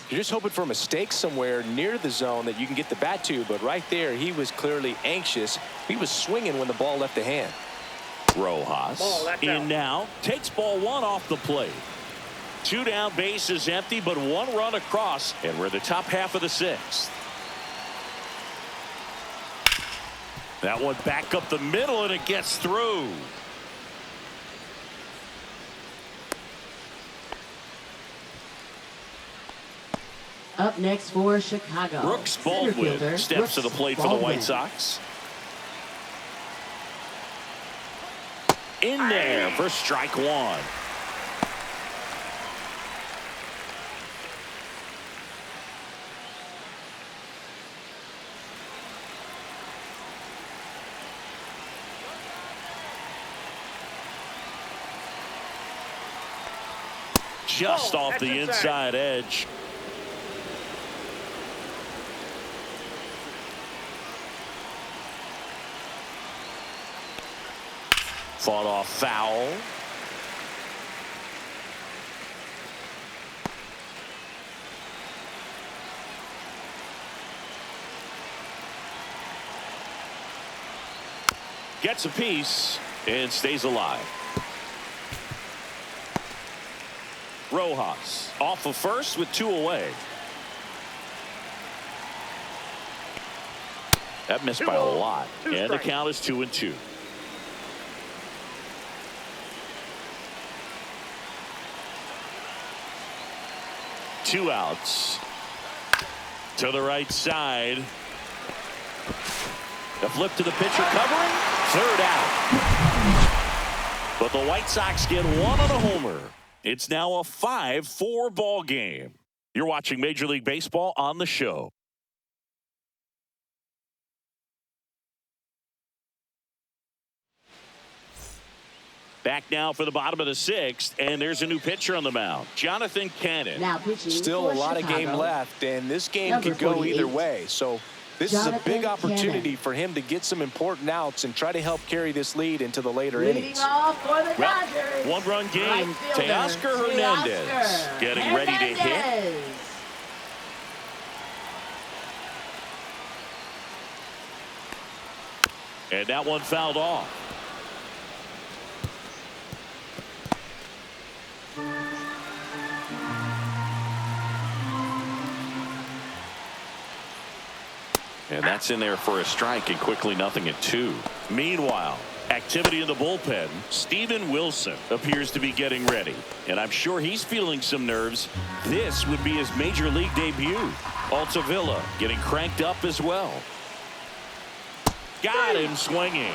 You're just hoping for a mistake somewhere near the zone that you can get the bat to, but right there, he was clearly anxious. He was swinging when the ball left the hand. Rojas in now, takes ball 1 off the plate. 2 down, base is empty, but 1 run across, and we're in the top half of the 6th. That one back up the middle, and it gets through. Up next for Chicago. Brooks Center Baldwin fielder, steps to the Brooks plate for the White Baldwin. Sox. In there for strike 1. Just off the inside edge. Fought off foul. Gets a piece and stays alive. Rojas off of first with 2 away. That missed by a lot, and the count is 2-2. Two outs. To the right side. The flip to the pitcher covering. 3rd out. But the White Sox get one on a homer. It's now a 5-4 ball game. You're watching Major League Baseball on the show. Back now for the bottom of the 6th, and there's a new pitcher on the mound, Jonathan Cannon. Now pitching Still a for lot of game Chicago. left, and this game Number could go 48. either way. So this is a Jonathan big opportunity Cannon. for him to get some important outs and try to help carry this lead into the later Leading innings. off for the Well, Dodgers. one-run game. Right fielder, Teoscar Hernandez Teoscar getting ready to hit. Hernandez. And that one fouled off. And that's in there for a strike, and quickly 0-2. Meanwhile, activity in the bullpen. Steven Wilson appears to be getting ready, and I'm sure he's feeling some nerves. This would be his major league debut. Altavilla getting cranked up as well. Got him swinging.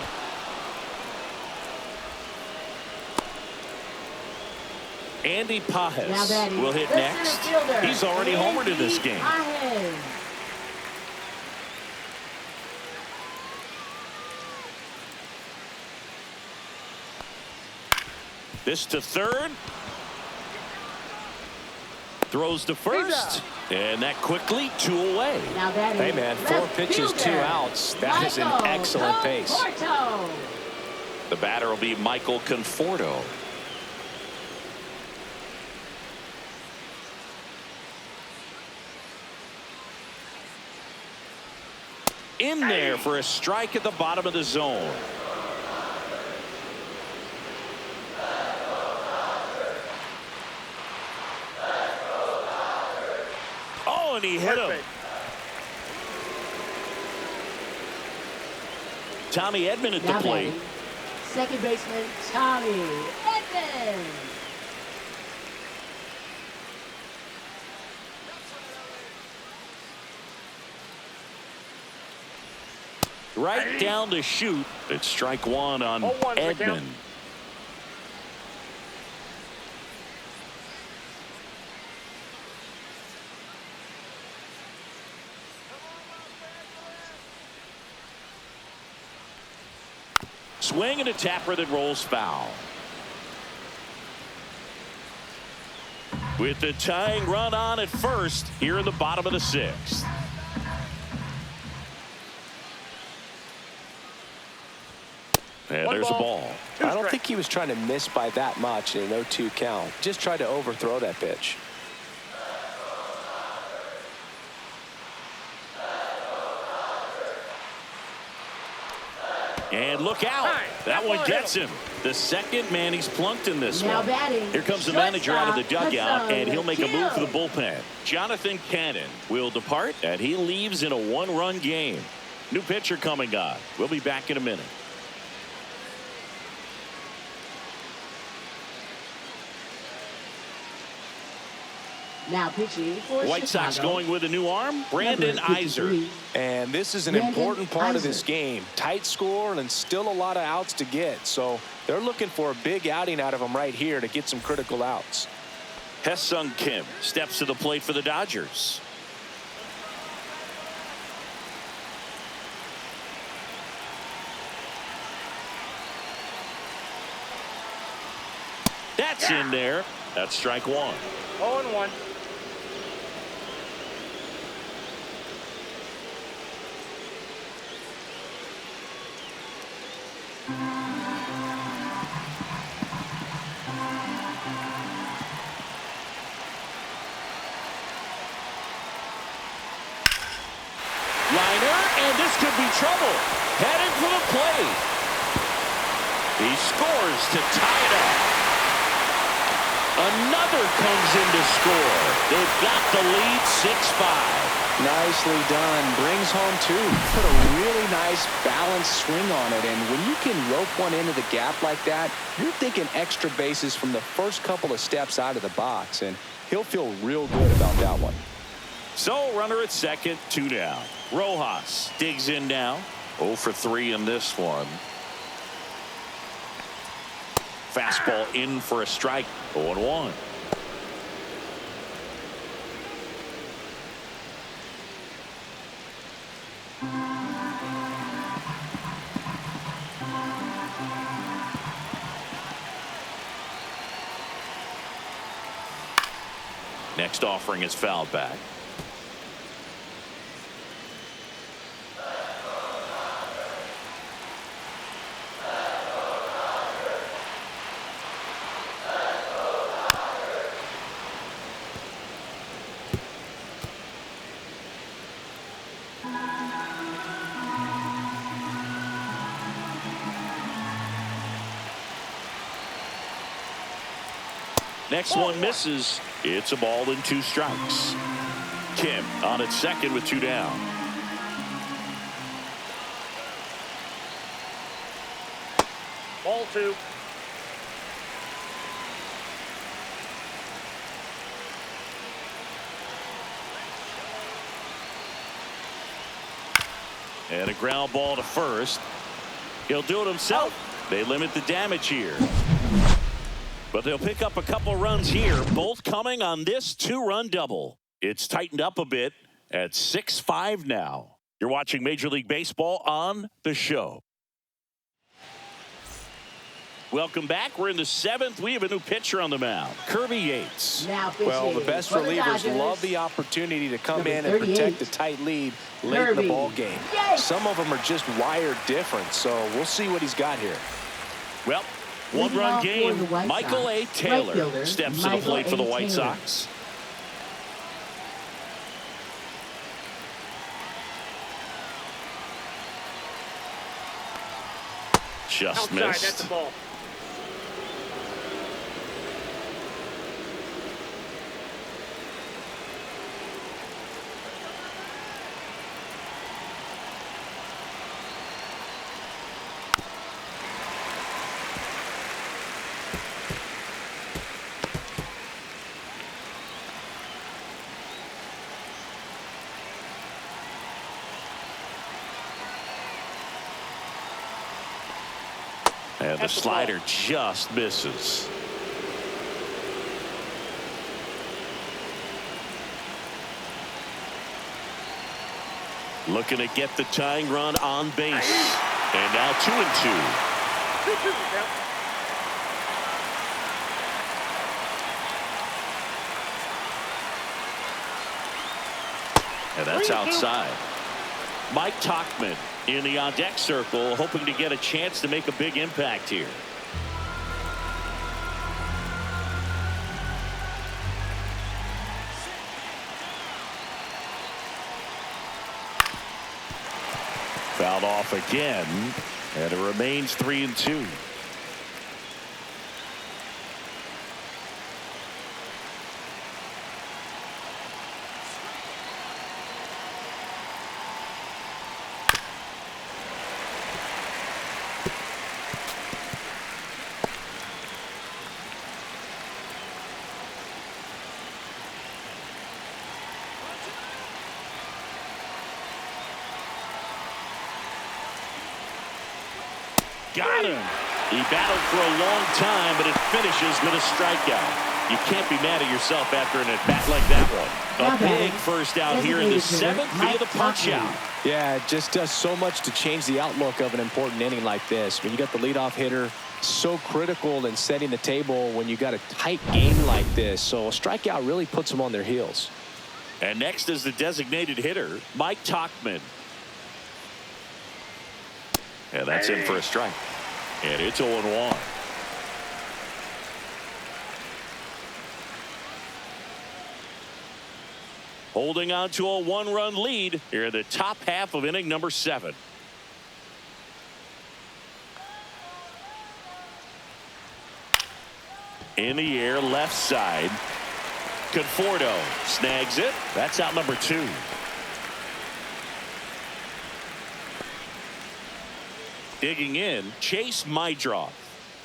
Andy Now Pajes batting, will hit the next. center fielder, He's already homered in this Andy game. Pajes. This to third. Throws to first. And that quickly 2 away. Now batting, Hey, man, 4 left pitches, 2 fielder, outs. That is an Michael excellent pace. Conforto. The batter will be Michael Conforto. In there for a strike at the bottom of the zone. Oh, and he hit him. Tommy Edman at the Now plate. batting, second baseman Tommy Edman. Right down to shoot. It's strike 1 on 0-1's the Edman. count. Swing and a tapper that rolls foul. With the tying run on at first here in the bottom of the 6th. And One there's a ball, ball. two I don't strikes. think he was trying to miss by that much in an 0-2 count. Just tried to overthrow that pitch. And look out. Hey, That that one ball gets hit him. The second man he's plunked in this Now one. batting, Here comes the manager out of the shortstop, dugout, Hassan and he'll make a move for the Kill. bullpen. Jonathan Cannon will depart, and he leaves in a 1-run game. New pitcher coming on. We'll be back in a minute. Now pitching for White Sox Chicago. going with a new arm, Brandon Number Iser. 53, And this is an Brandon important part of this Iser. game. Tight score and still a lot of outs to get. So they're looking for a big outing out of him right here to get some critical outs. Hesung Kim steps to the plate for the Dodgers. That's in there. That's strike 1. 0-1. Liner, and this could be trouble. Heading for the plate. He scores to tie it up. Another comes in to score. They've got the lead 6-5. Nicely done. Brings home 2. Put a really nice balanced swing on it. And when you can rope one into the gap like that, you're thinking extra bases from the first couple of steps out of the box. And he'll feel real good about that one. So runner at second, 2 down. Rojas digs in now. 0 for 3 in this one. Fastball in for a strike. 0-1. Next offering is fouled back. Next one misses. It's a ball and 2 strikes. Kim on at second with 2 down. Ball 2. And a ground ball to first. He'll do it himself. They limit the damage here. But they'll pick up a couple runs here, both coming on this 2-run double. It's tightened up a bit at 6-5 now. You're watching Major League Baseball on The Show. Welcome back. We're in the 7th. We have a new pitcher on the mound, Kirby Yates. Well, the best relievers love the opportunity to come in and protect a tight lead late in the ball game. Some of them are just wired different, so we'll see what he's got here. Well, 1-run game. Michael A. Taylor steps to the plate for the White Sox. Just Outside, missed. that's a ball. And the slider just misses. Looking to get the tying run on base. And now 2-2. And that's outside. Mike Tauchman in the on-deck circle, hoping to get a chance to make a big impact here. Fouled off again, and it remains 3-2. Got him. He battled for a long time, but it finishes with a strikeout. You can't be mad at yourself after an at-bat like that one. A big first out here in the 7th via the punch-out. Yeah, it just does so much to change the outlook of an important inning like this. When you got the leadoff hitter, so critical in setting the table when you got a tight game like this. So a strikeout really puts them on their heels. And next is the designated hitter, Mike Tauchman. And that's in for a strike. And it's 0-1. Holding on to a 1-run lead here in the top half of inning number 7. In the air, left side. Conforto snags it. That's out number 2. Digging in, Chase Mydroff.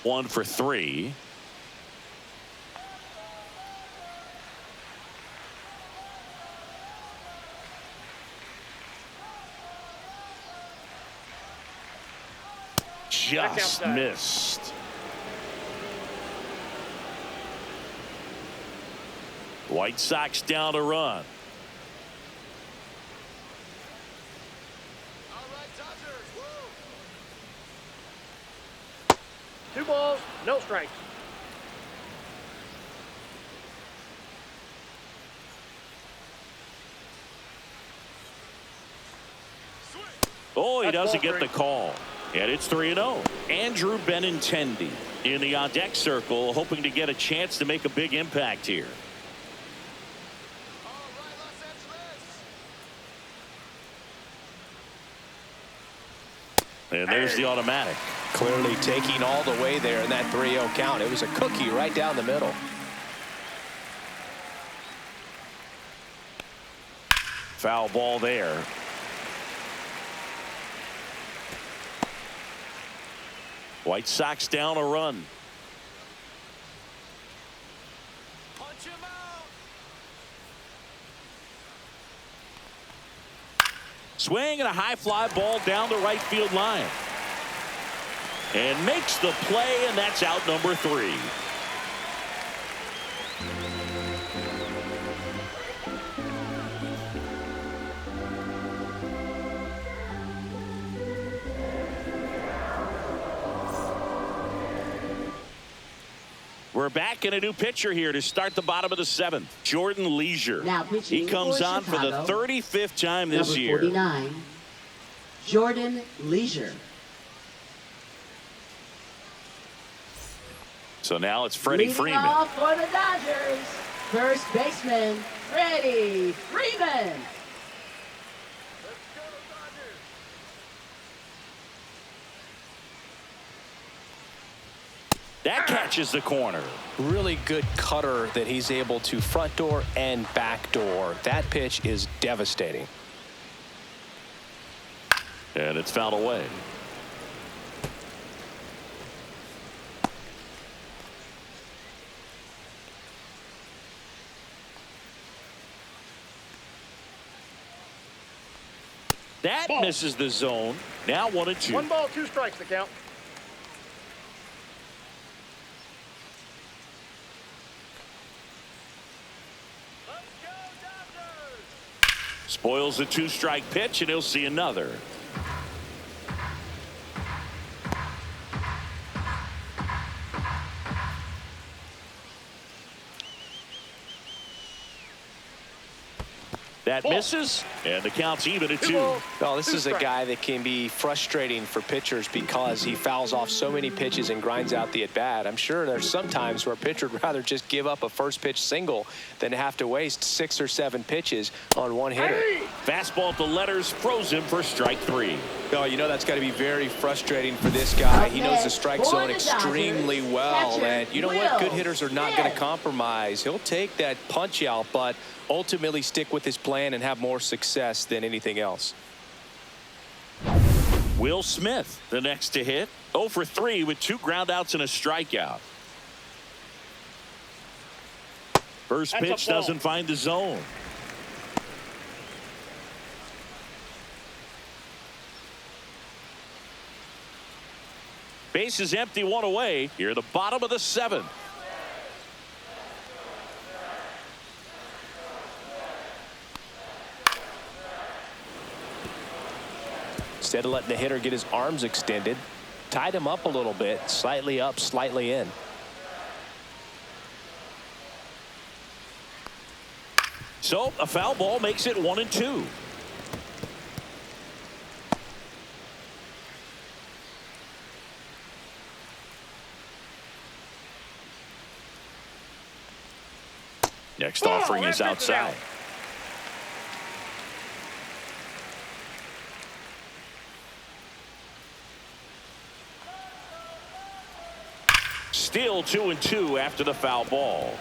1 for 3. Just missed. White Sox down a run. Two balls, no strikes. Oh, he That's doesn't ball get the three. call. And it's 3-0. Andrew Benintendi in the on-deck circle, hoping to get a chance to make a big impact here. And there's the automatic. Clearly taking all the way there in that 3-0 count. It was a cookie right down the middle. Foul ball there. White Sox down a run. Punch him out. Swing and a high fly ball down the right field line. And makes the play, and that's out number 3. We're back in a new pitcher here to start the bottom of the 7th. Jordan Leisure. Now pitching He comes for on for the Chicago, 35th time this number year. 49, Jordan Leisure. So now it's Freddie Leading Freeman. off for the Dodgers, first baseman Freddie Freeman. That catches the corner. Really good cutter that he's able to front door and back door. That pitch is devastating. And it's fouled away. That Ball. misses the zone. Now 1-2. 1 ball, 2 strikes the count. Spoils the 2-strike pitch, and he'll see another. That misses, and the count's even at 2. Well, this is a guy that can be frustrating for pitchers because he fouls off so many pitches and grinds out the at-bat. I'm sure there's some times where a pitcher would rather just give up a first-pitch single than have to waste 6 or 7 pitches on one hitter. Fastball at the letters, froze him for strike 3. Oh, you know that's got to be very frustrating for this guy. He knows the strike zone extremely well. And you know what? Good hitters are not going to compromise. He'll take that punch out, but ultimately stick with his plan and have more success than anything else. Will Smith, the next to hit. 0 for 3 with 2 groundouts and a strikeout. First That's a pitch ball. doesn't find the zone. Base is empty, 1 away. Here at the bottom of the 7th. Instead of letting the hitter get his arms extended, tied him up a little bit, slightly up, slightly in. So a foul ball makes it 1-2. Next offering is outside. Still 2-2 after the foul ball.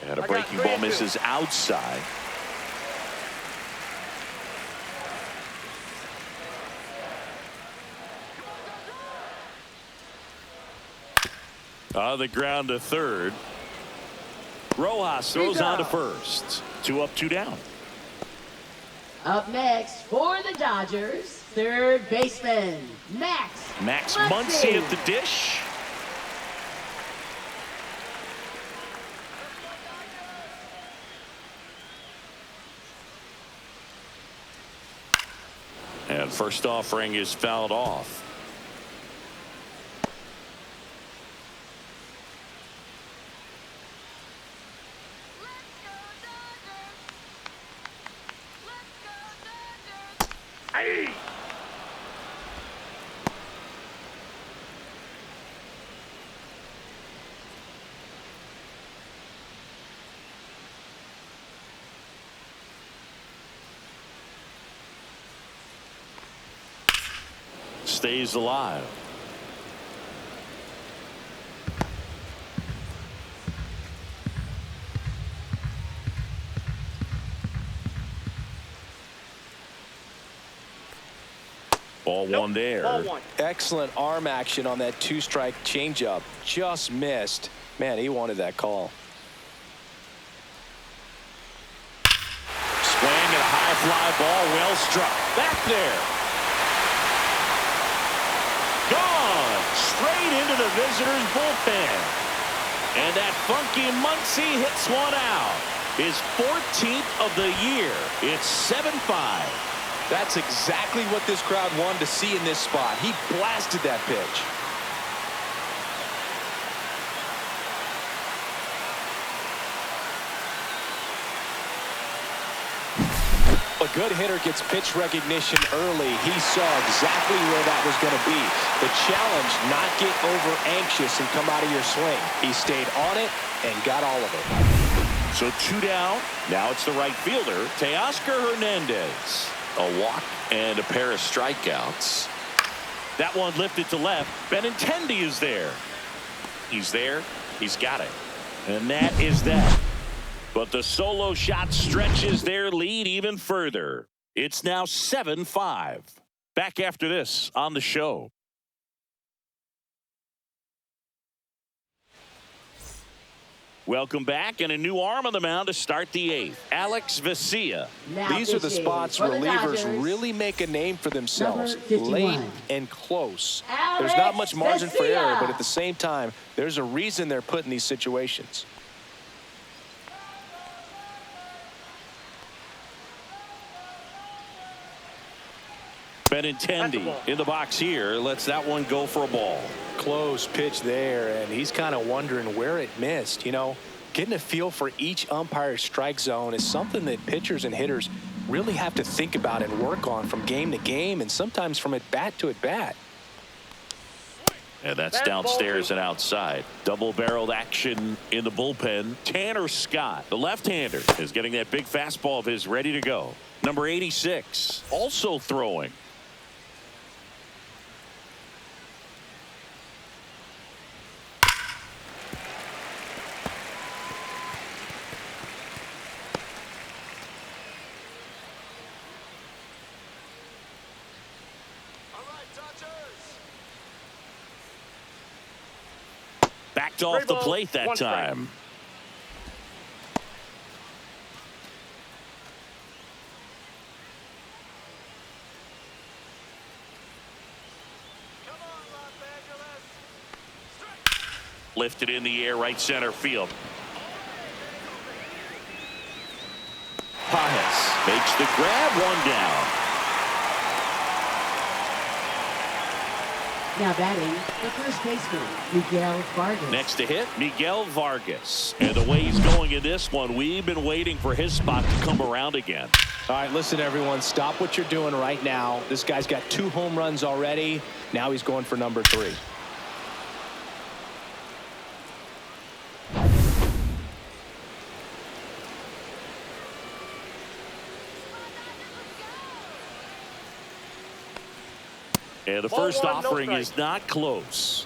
And a breaking ball misses outside. On the ground to third. Rojas throws on to first. 2 up, 2 down. Up next for the Dodgers, third baseman, Max Muncy at the dish. And first offering is fouled off. Stays alive. Ball one there. Ball one. Excellent arm action on that two-strike changeup. Just missed. Man, he wanted that call. Swing and a high fly ball, well struck. Back there. Gone straight into the visitors' bullpen. And that funky Muncy hits one out. His 14th of the year. It's 7-5. That's exactly what this crowd wanted to see in this spot. He blasted that pitch. A good hitter gets pitch recognition early. He saw exactly where that was going to be. The challenge, not get over anxious and come out of your swing. He stayed on it and got all of it. So 2 down. Now it's the right fielder, Teoscar Hernandez. A walk and a pair of strikeouts. That one lifted to left. Benintendi is there. He's there. He's got it. And that is that. But the solo shot stretches their lead even further. It's now 7-5. Back after this on the show. Welcome back, and a new arm on the mound to start the 8th. Alex Vesia. These are the spots relievers really make a name for themselves. Late and close. There's not much margin for error, but at the same time, there's a reason they're put in these situations. Benintendi in the box here. Lets that one go for a ball. Close pitch there, and he's kind of wondering where it missed. You know, getting a feel for each umpire's strike zone is something that pitchers and hitters really have to think about and work on from game to game, and sometimes from at bat to at bat. And that's downstairs and outside. Double-barreled action in the bullpen. Tanner Scott, the left-hander, is getting that big fastball of his ready to go. Number 86, also throwing. Backed off the plate that time. Lifted in the air, right center field. Pajes makes the grab, one down. Now batting, the first baseman, Miguel Vargas. Next to hit, Miguel Vargas. And the way he's going in this one, we've been waiting for his spot to come around again. All right, listen, everyone, stop what you're doing right now. This guy's got 2 home runs already. Now he's going for number 3. And the first offering is not close.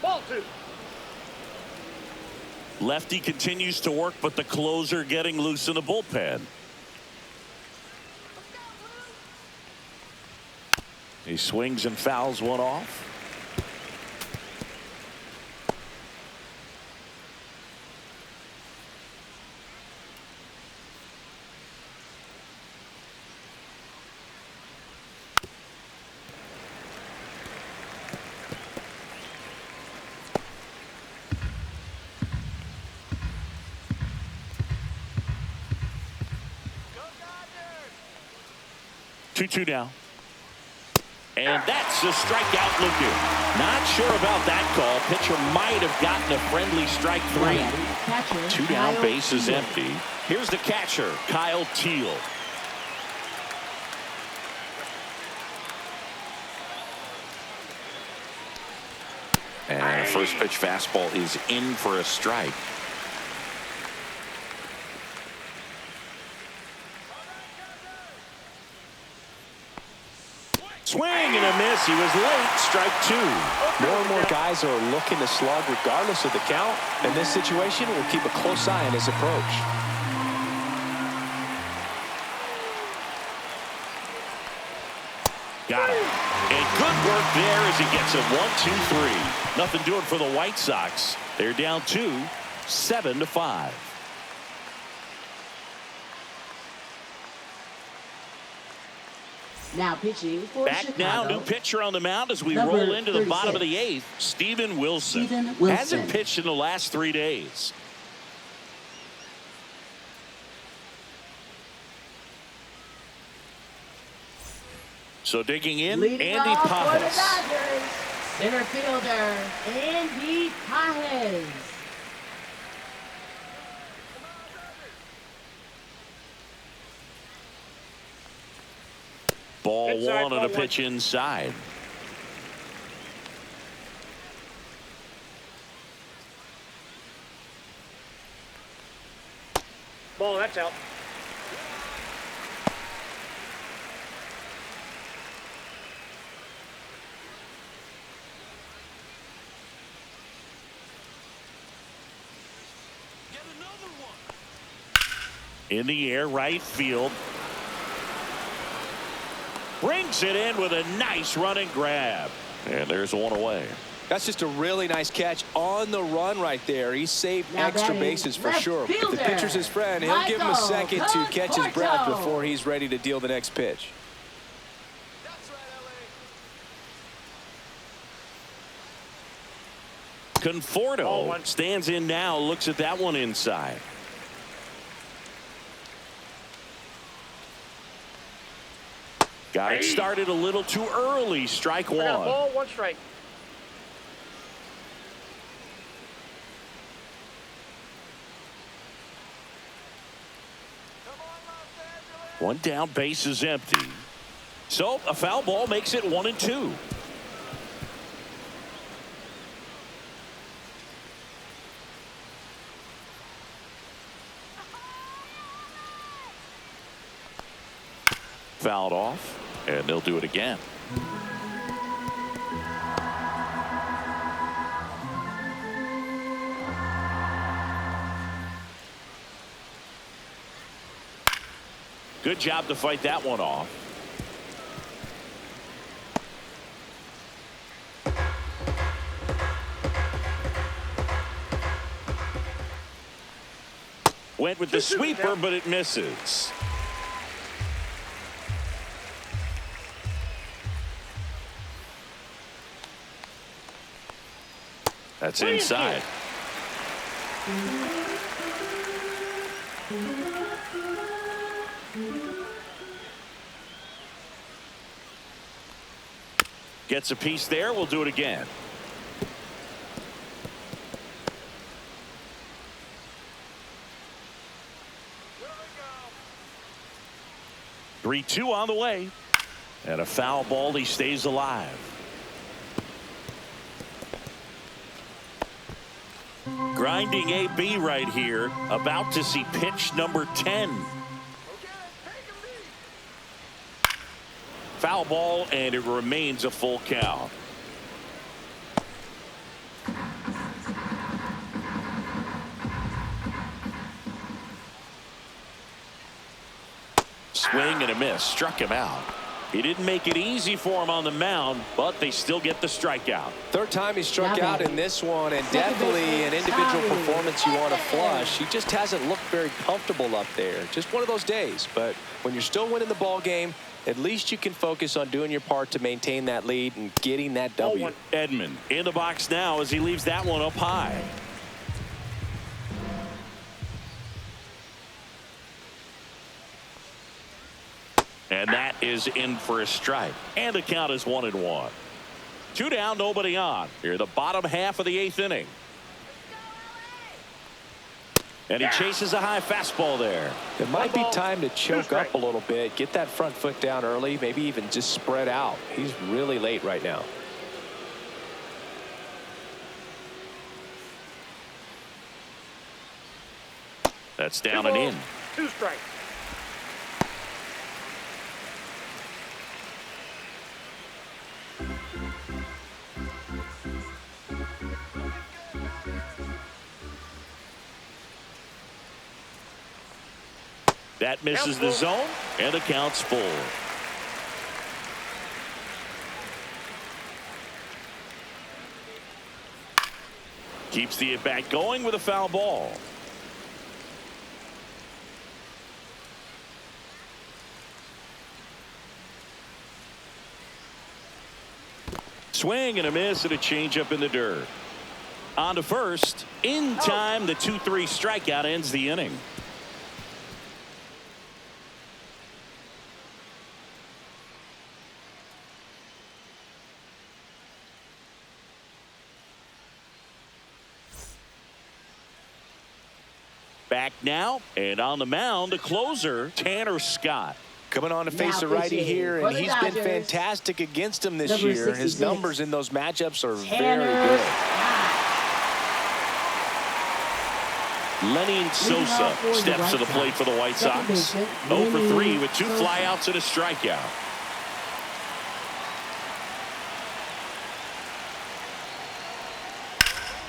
Ball 2. Lefty continues to work, but the closer getting loose in the bullpen. He swings and fouls one off. Two now. And that's a strikeout looking. Not sure about that call. Pitcher might have gotten a friendly strike three. Two down, base is empty. Here's the catcher, Kyle Teal. And first pitch fastball is in for a strike. Swing and a miss. He was late. Strike two. More and more guys are looking to slug regardless of the count. In this situation, we'll keep a close eye on his approach. Got it. And good work there as he gets it 1-2-3. Nothing doing for the White Sox. They're down 2, 7-5. Now pitching for Back Chicago. now, new pitcher on the mound as we Number roll into the 36. bottom of the 8th. Steven Wilson. Hasn't pitched in the last 3 days. So digging in, Leading Andy off for the Pajes. Dodgers, center fielder Andy Pajes. Ball Inside, one and a ball pitch inside. Ball, that's out. In the air, right field. Brings it in with a nice running grab. And there's one away. That's just a really nice catch on the run right there. He saved Now extra batting bases for left sure. But the fielder, pitcher's his friend. He'll give him a Michael second to catch his breath Conforto. before he's ready to deal the next pitch. Ball Conforto one. stands in now, looks at that one inside. Got it started a little too early. Strike I got a one. ball, 1 strike. One down, base is empty. So a foul ball makes it 1-2. Fouled off, and they'll do it again. Good job to fight that one off. Went with the sweeper, but it misses. That's inside. Gets a piece there. We'll do it again. Go. 3-2 on the way. And a foul ball. He stays alive. Grinding AB right here. About to see pitch number 10. Foul ball, and it remains a full count. Swing and a miss. Struck him out. He didn't make it easy for him on the mound, but they still get the strikeout. Third time he struck out in this one, and definitely an individual performance you want to flush. He just hasn't looked very comfortable up there. Just one of those days. But when you're still winning the ball game, at least you can focus on doing your part to maintain that lead and getting that W. Edman in the box now as he leaves that one up high. And that is in for a strike. And the count is 1-1. 2 down, nobody on. Here the bottom half of the 8th inning. And he chases a high fastball there. It might be time to choke up a little bit. Get that front foot down early. Maybe even just spread out. He's really late right now. That's down and in. 2 strikes. That misses the zone, and the count's full. Keeps the at-bat going with a foul ball. Swing and a miss and a changeup in the dirt. On to first. In time, the 2-3 strikeout ends the inning. Back now, and on the mound, the closer, Tanner Scott. Coming on to face a righty here, and he's been fantastic against him this year. His numbers in those matchups are very good. Lenny Sosa steps to the plate for the White Sox. 0 for 3 with 2 flyouts and a strikeout.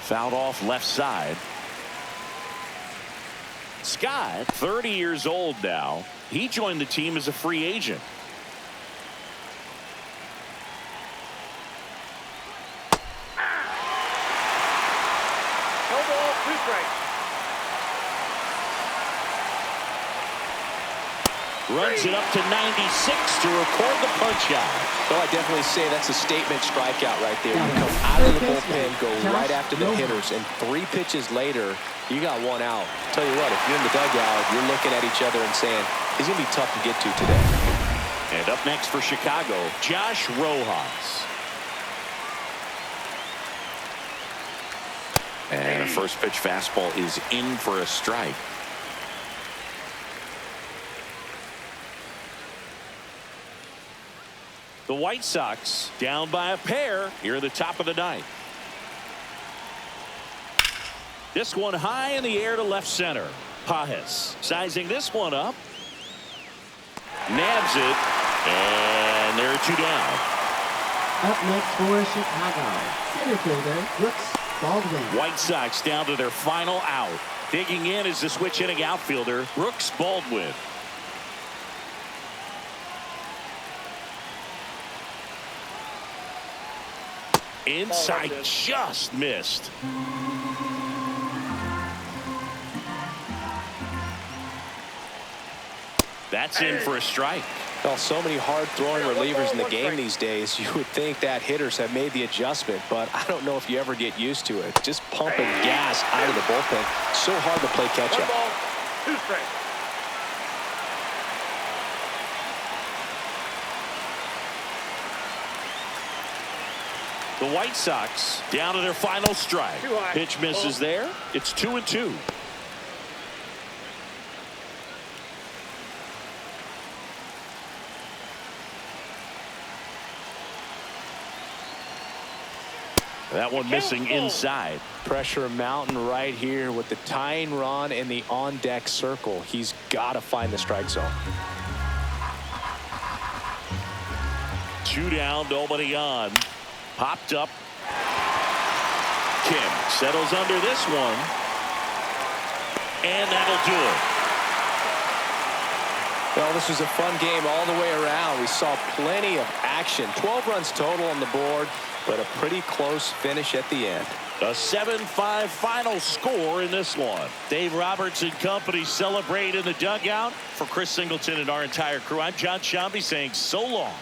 Fouled off left side. Scott, 30 years old now. He joined the team as a free agent. No ball, 2 strikes. Runs it up to 96 to record the punch out. Well, I definitely say that's a statement strikeout right there. You come out of the bullpen, go right after the hitters, and 3 pitches later, you got 1 out. Tell you what, if you're in the dugout, you're looking at each other and saying, he's going to be tough to get to today. And up next for Chicago, Josh Rojas. And a first pitch fastball is in for a strike. The White Sox down by a pair here at the top of the 9th. This one high in the air to left center. Pajes sizing this one up. Nabs it. And there are 2 down. Up next for Chicago, center fielder Brooks Baldwin. White Sox down to their final out. Digging in is the switch hitting outfielder Brooks Baldwin. Inside, just missed. That's in for a strike. Well, so many hard-throwing relievers in the game these days. You would think that hitters have made the adjustment, but I don't know if you ever get used to it. Just pumping gas out of the bullpen. So hard to play catch-up. 1 ball, 2 strikes. The White Sox down to their final strike. Too high. Pitch misses there. It's 2-2. That one missing inside. Pressure mountain right here with the tying run in the on-deck circle. He's got to find the strike zone. 2 down, nobody on. Popped up. Kim settles under this one. And that'll do it. Well, this was a fun game all the way around. We saw plenty of action. 12 runs total on the board, but a pretty close finish at the end. A 7-5 final score in this one. Dave Roberts and company celebrate in the dugout. For Chris Singleton and our entire crew, I'm John Shambi saying so long.